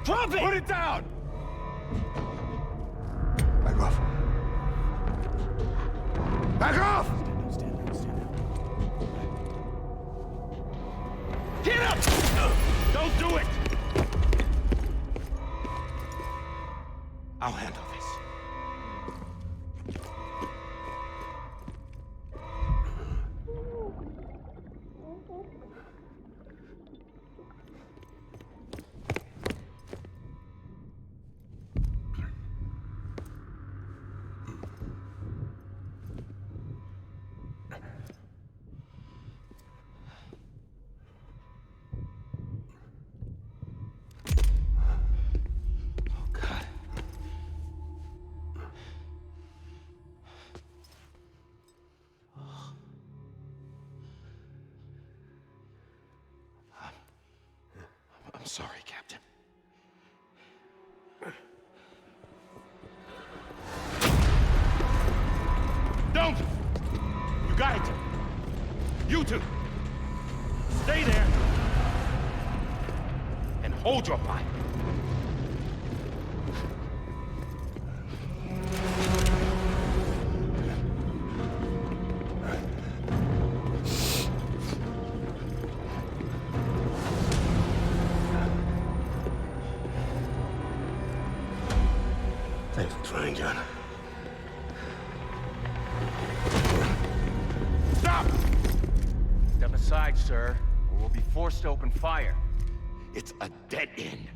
Drop it! Put it down! Back off. Back off! Get up! Don't do it! I'll handle this. I'm sorry, Captain. Don't! You got it! You two! Stay there! And hold your fire. Thanks for trying, John. Stop! Step aside, sir, or we'll be forced to open fire. It's a dead end.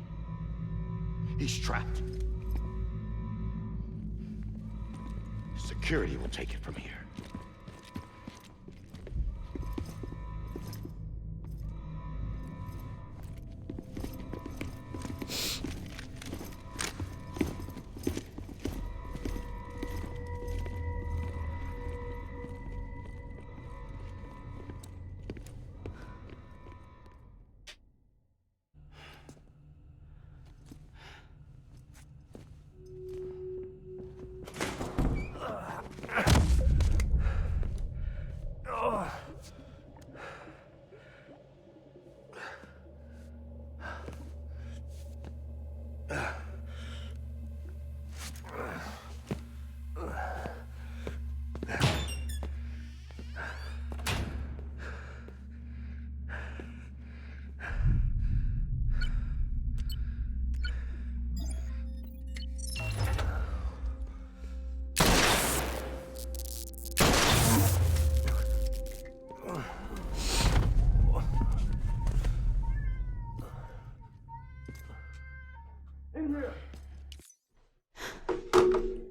He's trapped. Security will take it from here.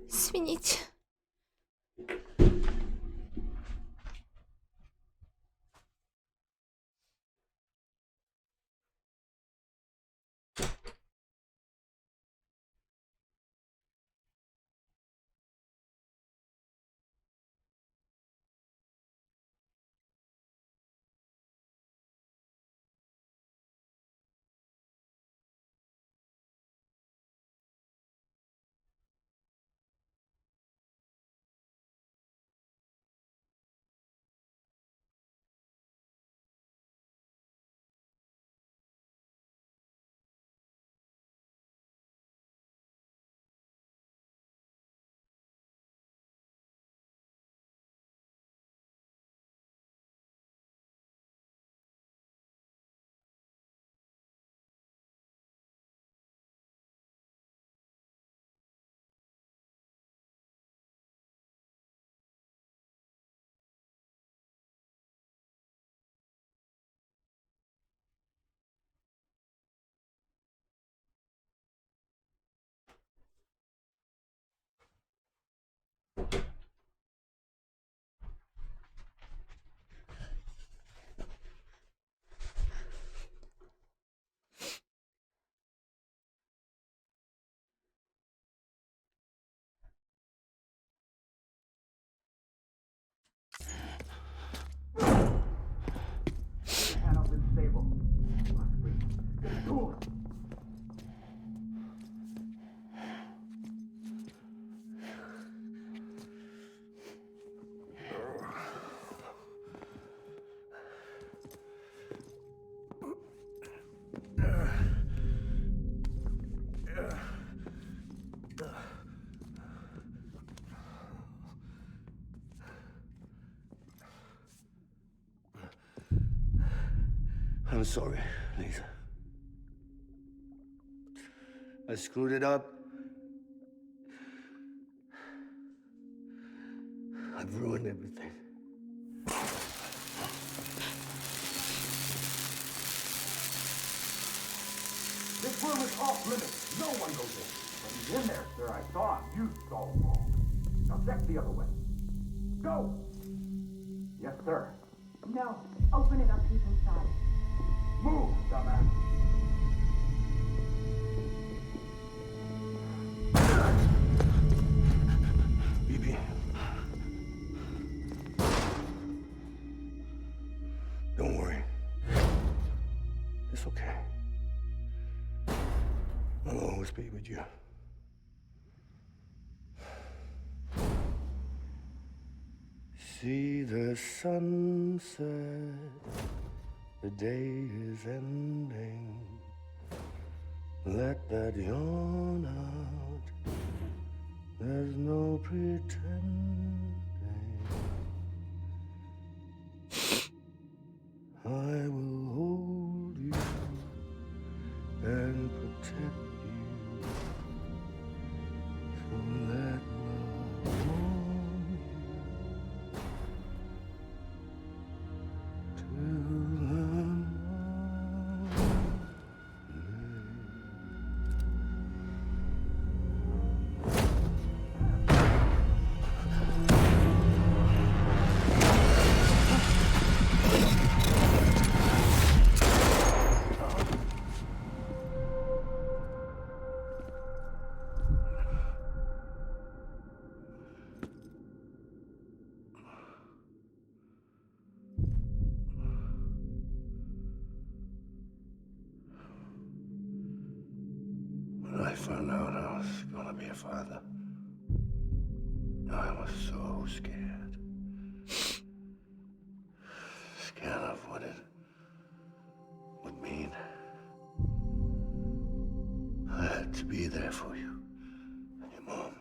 Сменить. I'm sorry, Lisa. I screwed it up. I've ruined everything. This room is off limits. No one goes in. But he's in there, sir. I saw him. You saw him wrong. Now check the other way. Go! Yes, sir. No. Open it up. He's inside. Move, dumbass. Bibi. Don't worry. It's okay. I'll always be with you. See the sunset, the day is ending. Let that yawn out, there's no pretending. I will hold you and protect you. So let love warm you till the morning. When I found out I was gonna be a father, I was so scared. Scared of what it would mean. I had to be there for you and your mom,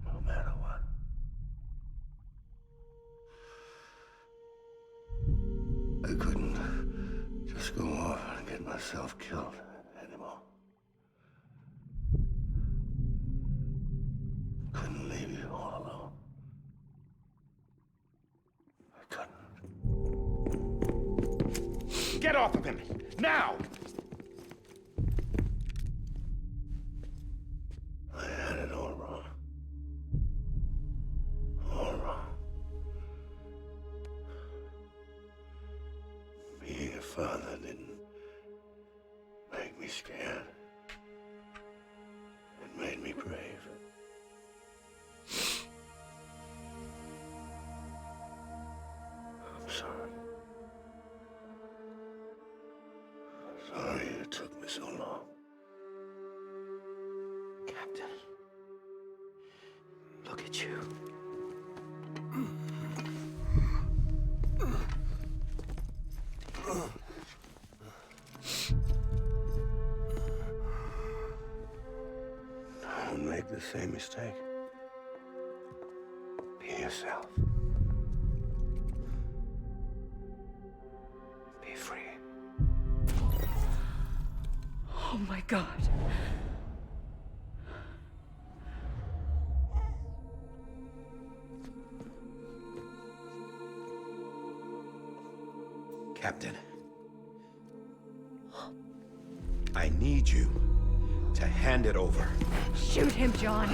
no matter what. I couldn't just go off and get myself killed anymore. Couldn't leave you all alone. I couldn't. Get off of him! Now! I had it all wrong. All wrong. Being a father didn't make me scared. It made me brave. I'm sorry. Sorry it took me so long. Captain, look at you. Don't make the same mistake. Be yourself. Be free. Oh my God. Captain, I need you to hand it over. Shoot him, John.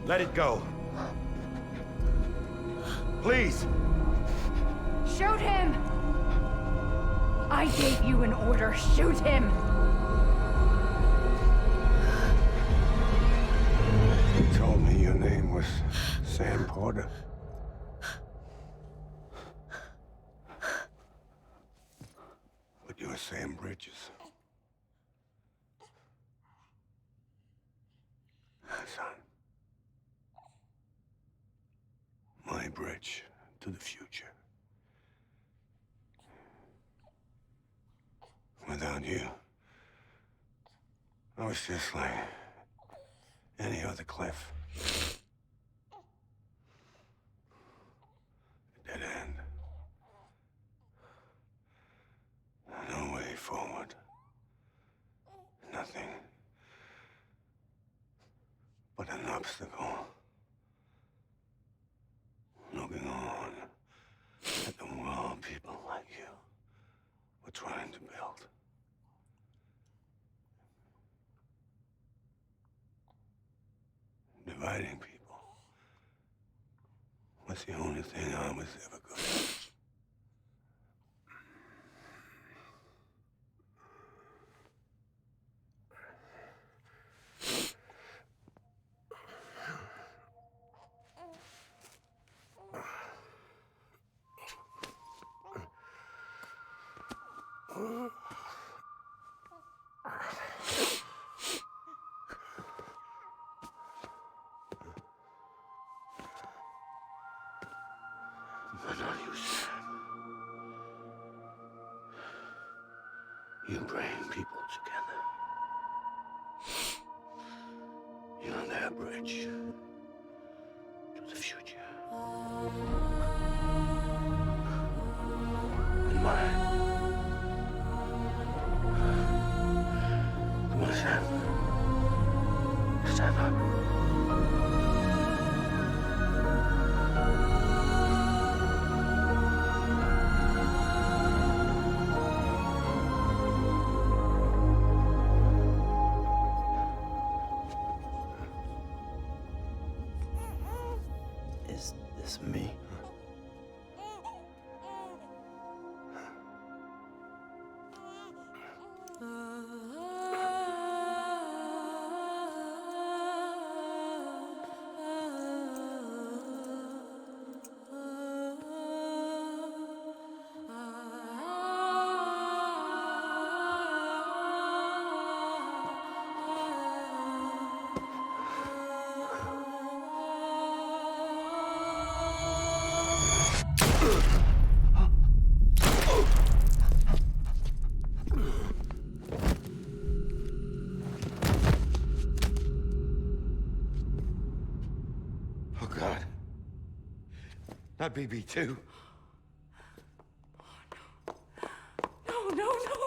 Let it go. Please. Shoot him! I gave you an order. Shoot him! You told me your name was Sam Porter. But you're Sam Bridges. Son. My bridge to the future. Without you, I was just like any other Cliff. forward. Nothing but an obstacle. Looking on at the world people like you were trying to build. Dividing people was the only thing I was ever good at. But not you, Sam. You bring people together. You're their bridge to the future. And mine. Come on, Sam. Stand up. Is this me? Oh, God. Not BB2. No, no, no,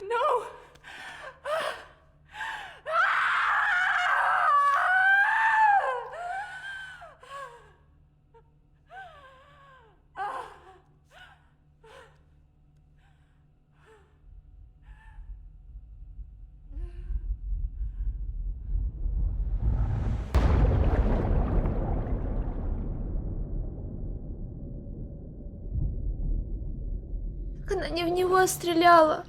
no! Как она не в него стреляла?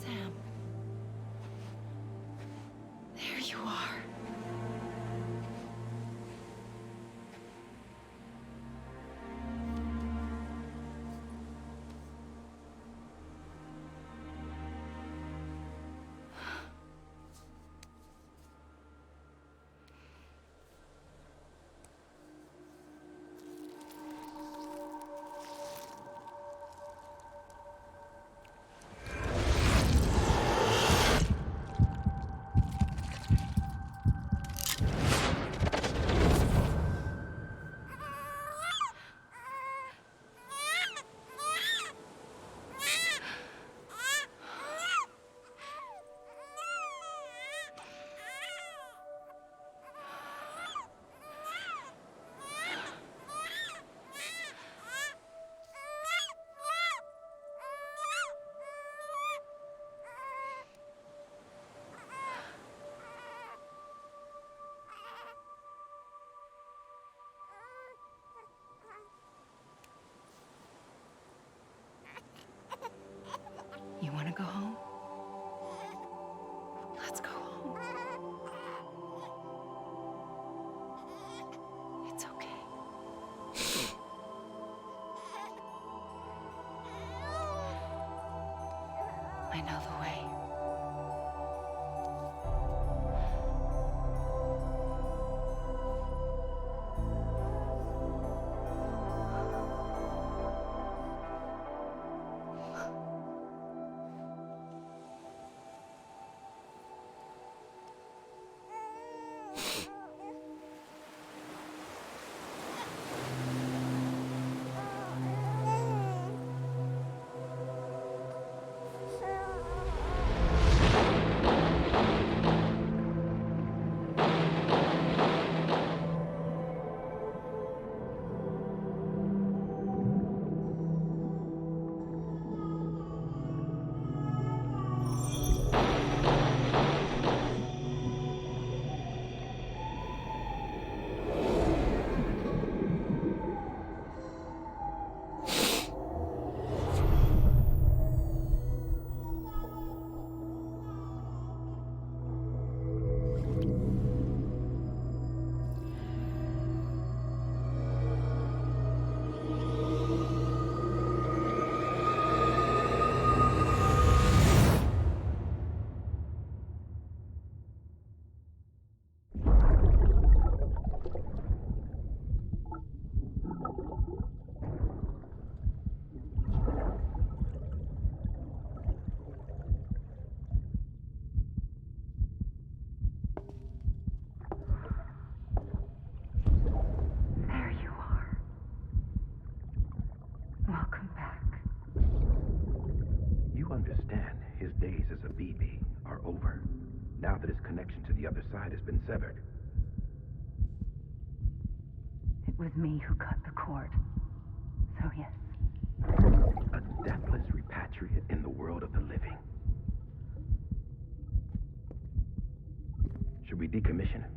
Sam. There you are. I know the way. Understand, his days as a BB are over, now that his connection to the other side has been severed. It was me who cut the cord. So yes. A deathless repatriate in the world of the living. Should we decommission him?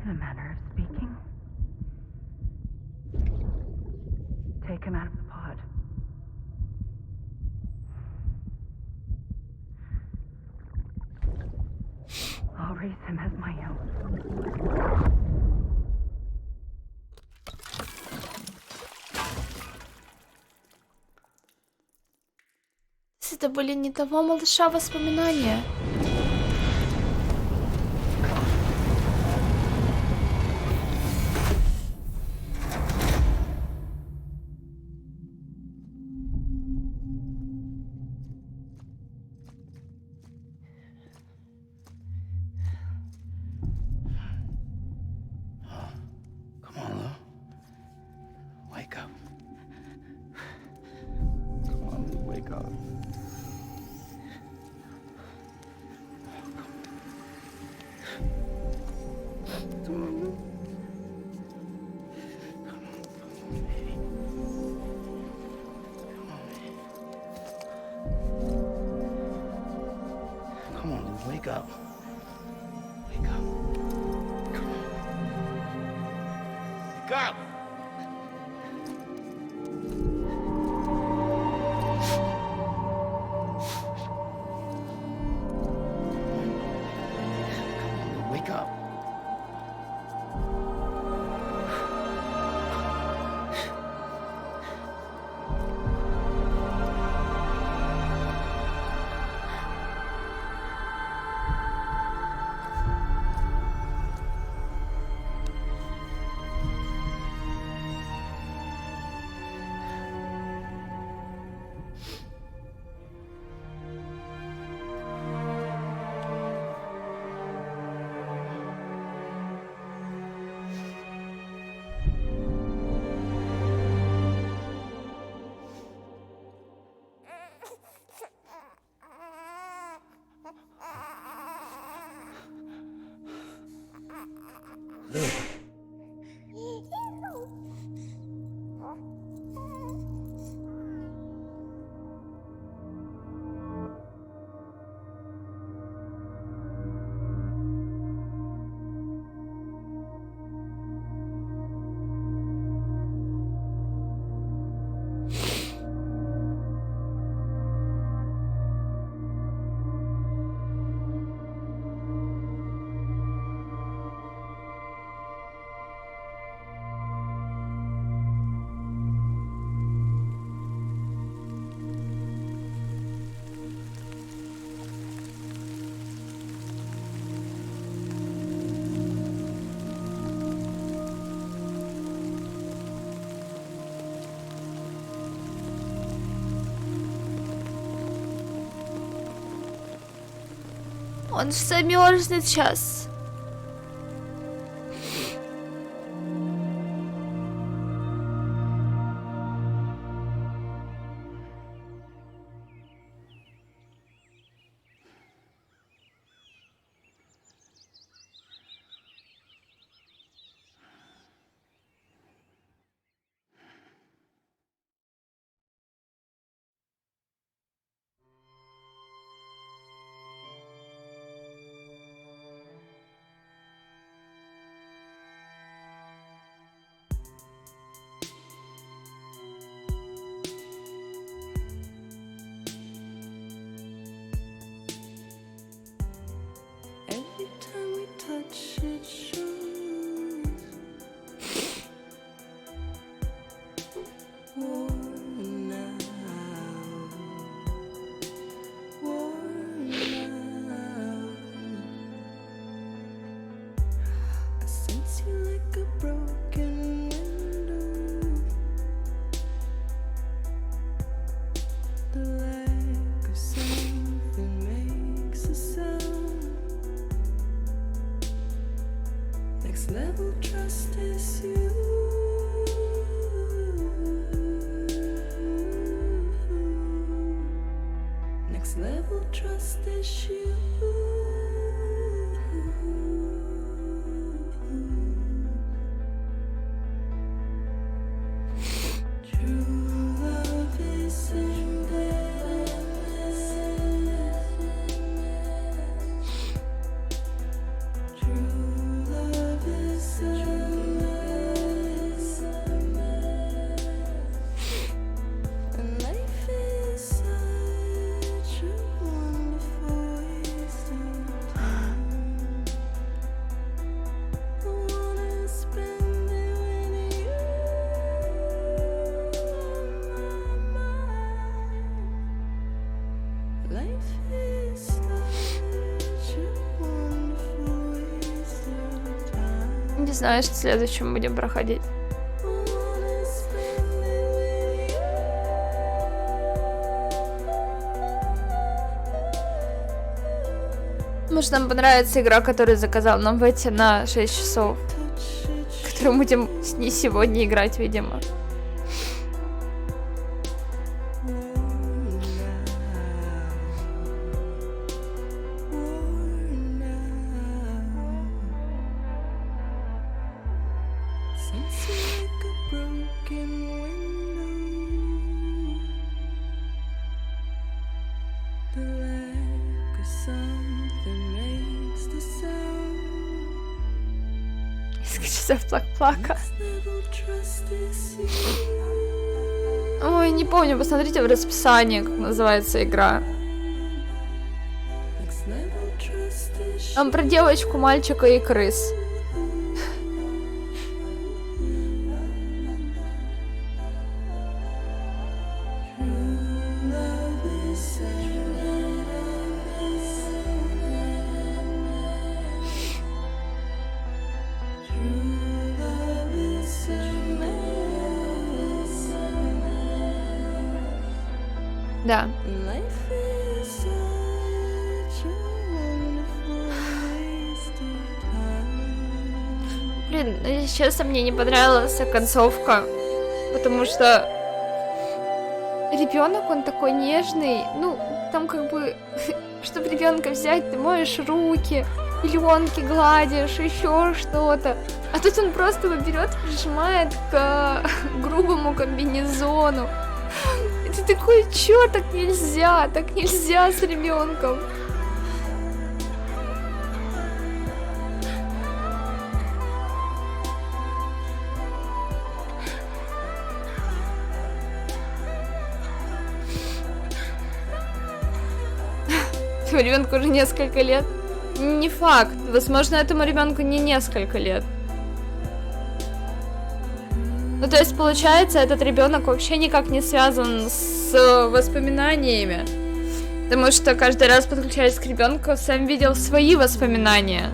In a manner of speaking. Take him out of the pod. I'll raise him as my own. Это были не того малыша воспоминания. Wake up. Wake up. Come on. Wake up! Come on, wake up. Он же замерзнет сейчас. Every time we touch it shows worn out, worn out. I sense you like a broken window. The lack of something makes a sound. Next level trust is you. Next level trust is you. True love is true love is and life is such a wonderful waste of time. I wanna spend it with you on my mind. Life is such a wonderful waste of time. Не знаю, что следующим будем проходить. I wanna spend it with you. Может, нам понравится игра, которую заказал нам выйти на 6 часов. Которую будем с ней сегодня играть, видимо. Sense you like a broken window. The lack of something makes the sound. Несколько часов плак-плака. Level trust is you. Ой, не помню, посмотрите в расписании, как называется игра. Next level trust is Там про девочку, мальчика и крыс. love is true love is Да. life is such a wonderful waste of time. Блин, ну, честно, мне не понравилась концовка, потому что ребенок, он такой нежный. Ну, там как бы, чтобы ребенка взять, ты моешь руки, пеленки гладишь, еще что-то. А тут он просто его берет, прижимает к грубому комбинезону. И ты такой, чё, так нельзя с ребенком. Этому ребенку уже несколько лет. Не факт. Возможно, этому ребенку не несколько лет. Ну, то есть, получается, этот ребенок вообще никак не связан с воспоминаниями. Потому что каждый раз, подключаясь к ребенку, сам видел свои воспоминания.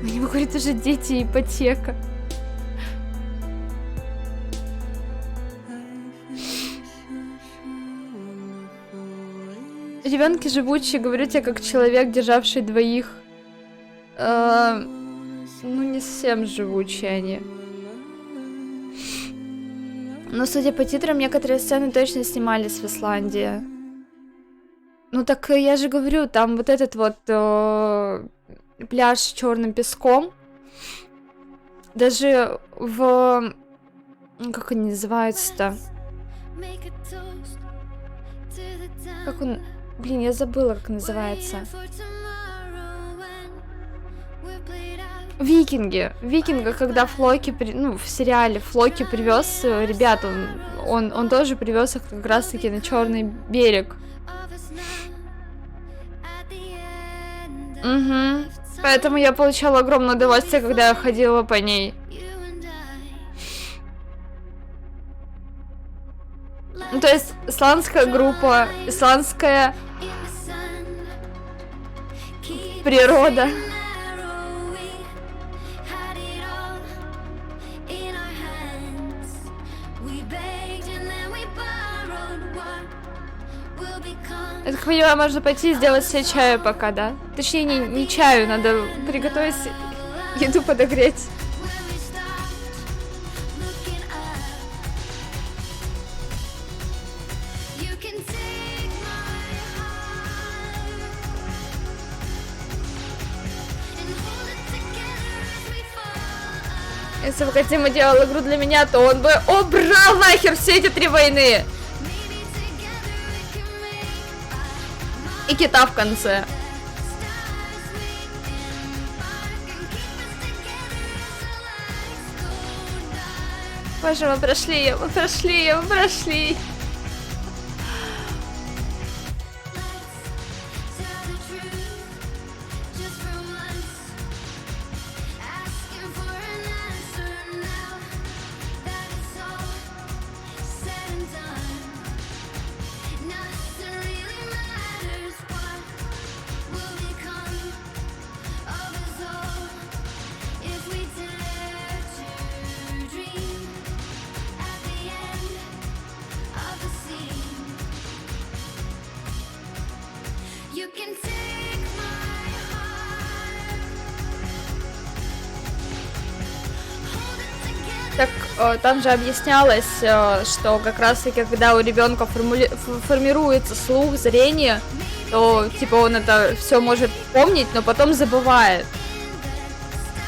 У него, говорит, уже дети и ипотека. деревенке живучие, говорю тебе, как человек, державший двоих. Ну, не совсем живучие они. Но, судя по титрам, некоторые сцены точно снимались в Исландии. Ну, так я же говорю, там вот этот вот пляж с черным песком. Даже в... Как они называются-то? Как он... Блин, я забыла, как называется. Викинги. Викинга, когда Флоки... Ну, в сериале Флоки привез ребят, он тоже привез их как раз-таки на Черный берег. Угу. Поэтому я получала огромное удовольствие, когда я ходила по ней. Ну, то есть, исландская группа, исландская природа. Я так понимаю, можно пойти и сделать себе чаю пока, да? Точнее, не чаю, надо приготовить еду, подогреть. Если бы Катима делал игру для меня, то он бы убрал нахер все эти 3 войны. И кита в конце. Боже, мы прошли, мы прошли, мы прошли. Так, там же объяснялось, что как раз-таки, когда у ребенка формируется слух, зрение, то, типа, он это все может помнить, но потом забывает.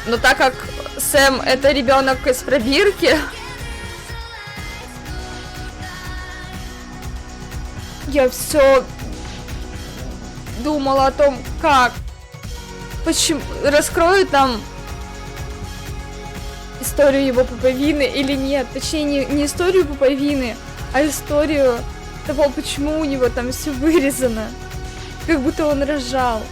Но так как Сэм это ребенок из пробирки, я все думала о том, как, почему, раскроют нам историю его пуповины или нет. Точнее, не историю пуповины, а историю того, почему у него там все вырезано. Как будто он рожал.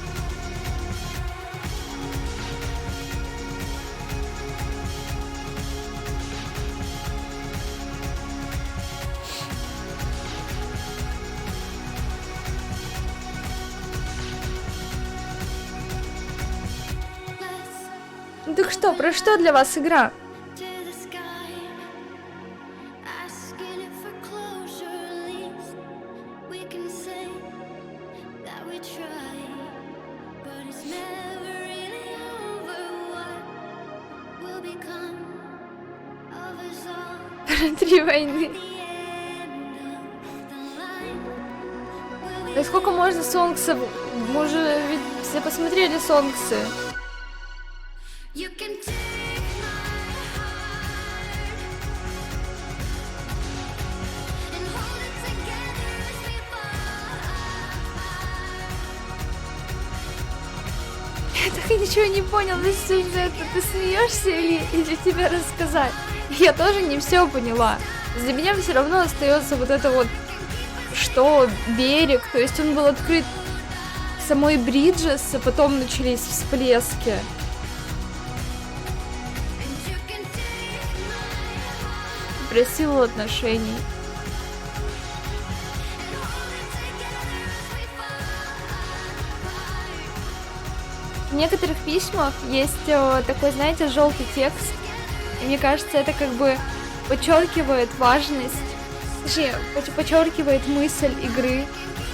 Ну так что, про что для вас игра? Про 3 войны. Да сколько можно сонгсов? Мы уже ведь все посмотрели сонгсы. Я так и ничего не понял из сюжета. Ты смеешься или тебе рассказать? Я тоже не все поняла. Для меня все равно остается вот это вот, что берег, то есть он был открыт самой Бриджес, а потом начались всплески. Про силу отношений. В некоторых письмах есть такой, знаете, желтый текст. И мне кажется, это как бы подчеркивает важность, точнее, подчеркивает мысль игры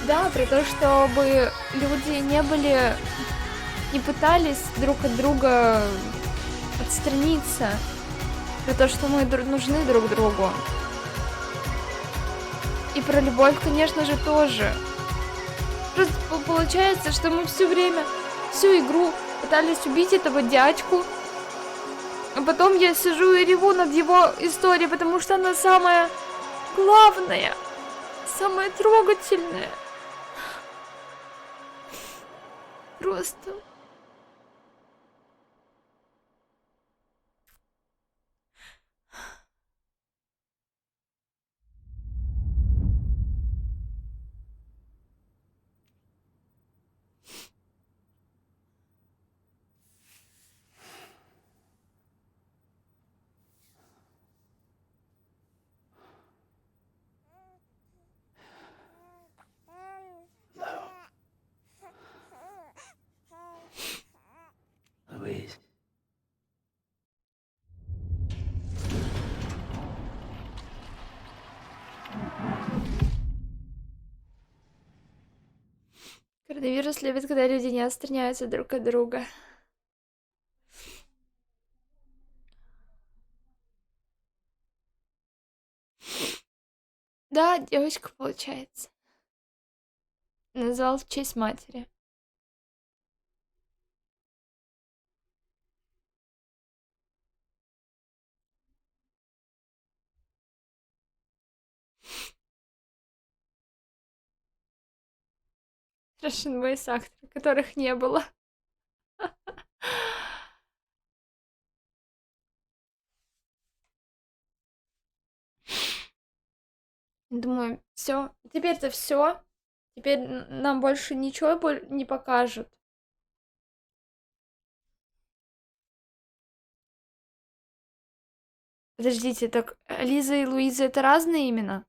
Да, про то, чтобы люди не пытались друг от друга отстраниться. Про то, что мы нужны друг другу. И про любовь, конечно же, тоже. Просто получается, что мы все время, всю игру пытались убить этого дядьку. А потом я сижу и реву над его историей, потому что она самая главная, самая трогательная. Просто... Louise. Коронавирус любит, когда люди не отстраняются друг от друга. Да, девочка, получается. Назвал в честь матери. Страшен voice акторы, которых не было. Думаю, все. Теперь-то все. Теперь нам больше ничего не покажут. Подождите, так Лиза и Луиза это разные имена?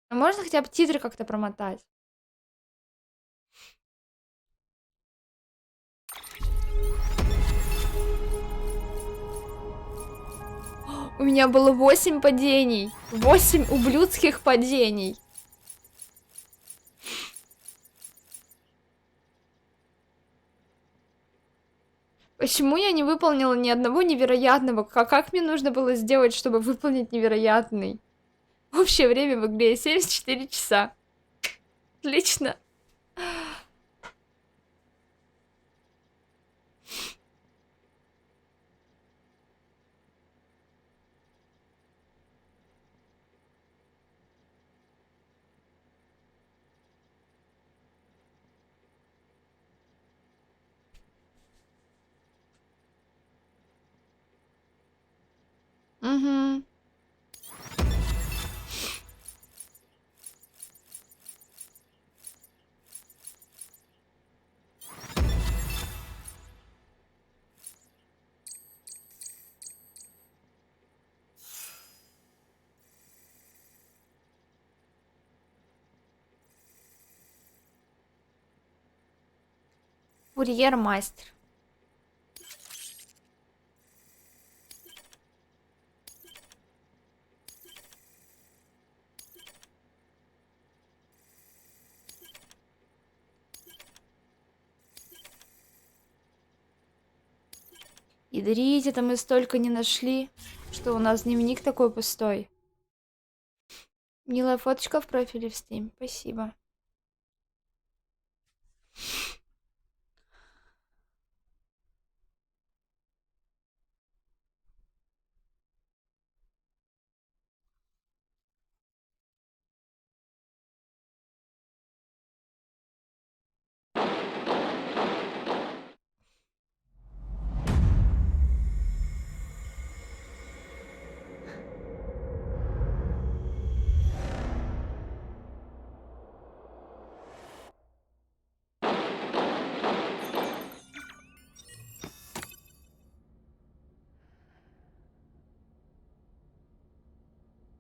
А можно хотя бы титры как-то промотать? У меня было 8 падений. 8 ублюдских падений. Почему я не выполнила ни одного невероятного? Как мне нужно было сделать, чтобы выполнить невероятный? Общее время в игре 74 часа. Отлично. Угу. Курьер-мастер. Ядрите, это мы столько не нашли, что у нас дневник такой пустой. Милая фоточка в профиле в Steam. Спасибо.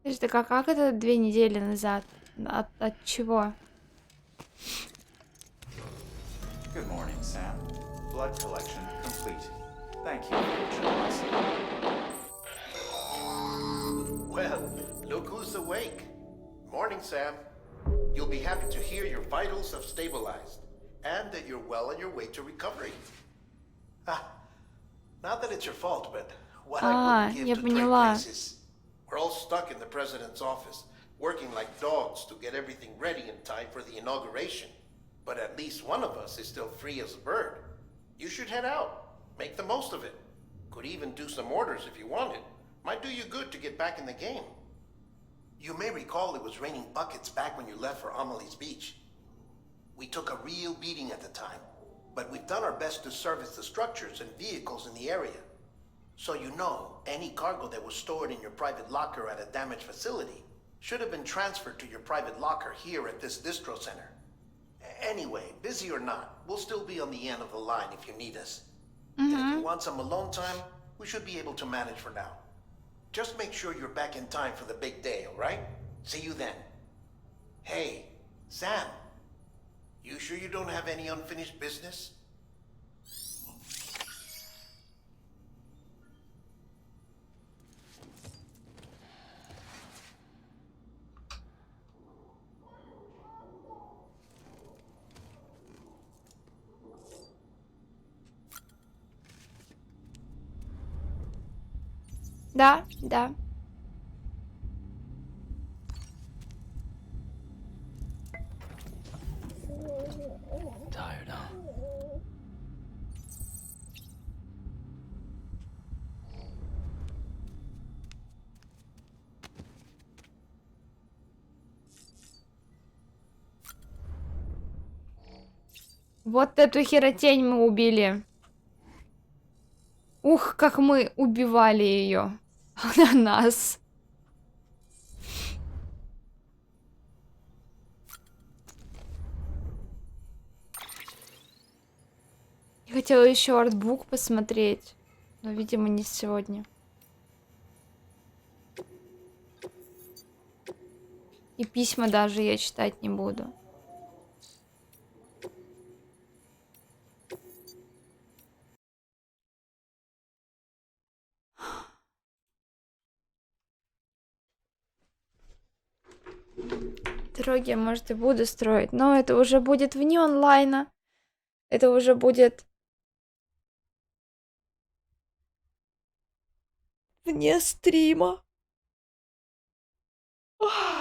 Подожди, так как это 2 недели назад? От чего? Good morning, Sam. Blood collection complete. Thank you for your generosity. who's awake. Morning, Sam. You'll be happy to hear your vitals have stabilized, and that you're well on your way to recovery. Not that it's your fault, but what I wouldn't give to trade places. We're all stuck in the president's office, working like dogs to get everything ready in time for the inauguration. But at least one of us is still free as a bird. You should head out. Make the most of it. Could even do some orders if you wanted. Might do you good to get back in the game. You may recall it was raining buckets back when you left for Amelie's Beach. We took a real beating at the time, but we've done our best to service the structures and vehicles in the area. So you know, any cargo that was stored in your private locker at a damaged facility should have been transferred to your private locker here at this distro center. Anyway, busy or not, we'll still be on the end of the line if you need us. And if you want some alone time, we should be able to manage for now. Just make sure you're back in time for the big day, alright? See you then. Hey, Sam. You sure you don't have any unfinished business? Да, да. Tired, huh? Вот эту херотень мы убили. Ух, как мы убивали ее. Она нас. Я хотела еще артбук посмотреть, но, видимо, не сегодня. И письма даже я читать не буду. Дороги я, может, и буду строить, но это уже будет вне онлайна. Это уже будет вне стрима. Ах.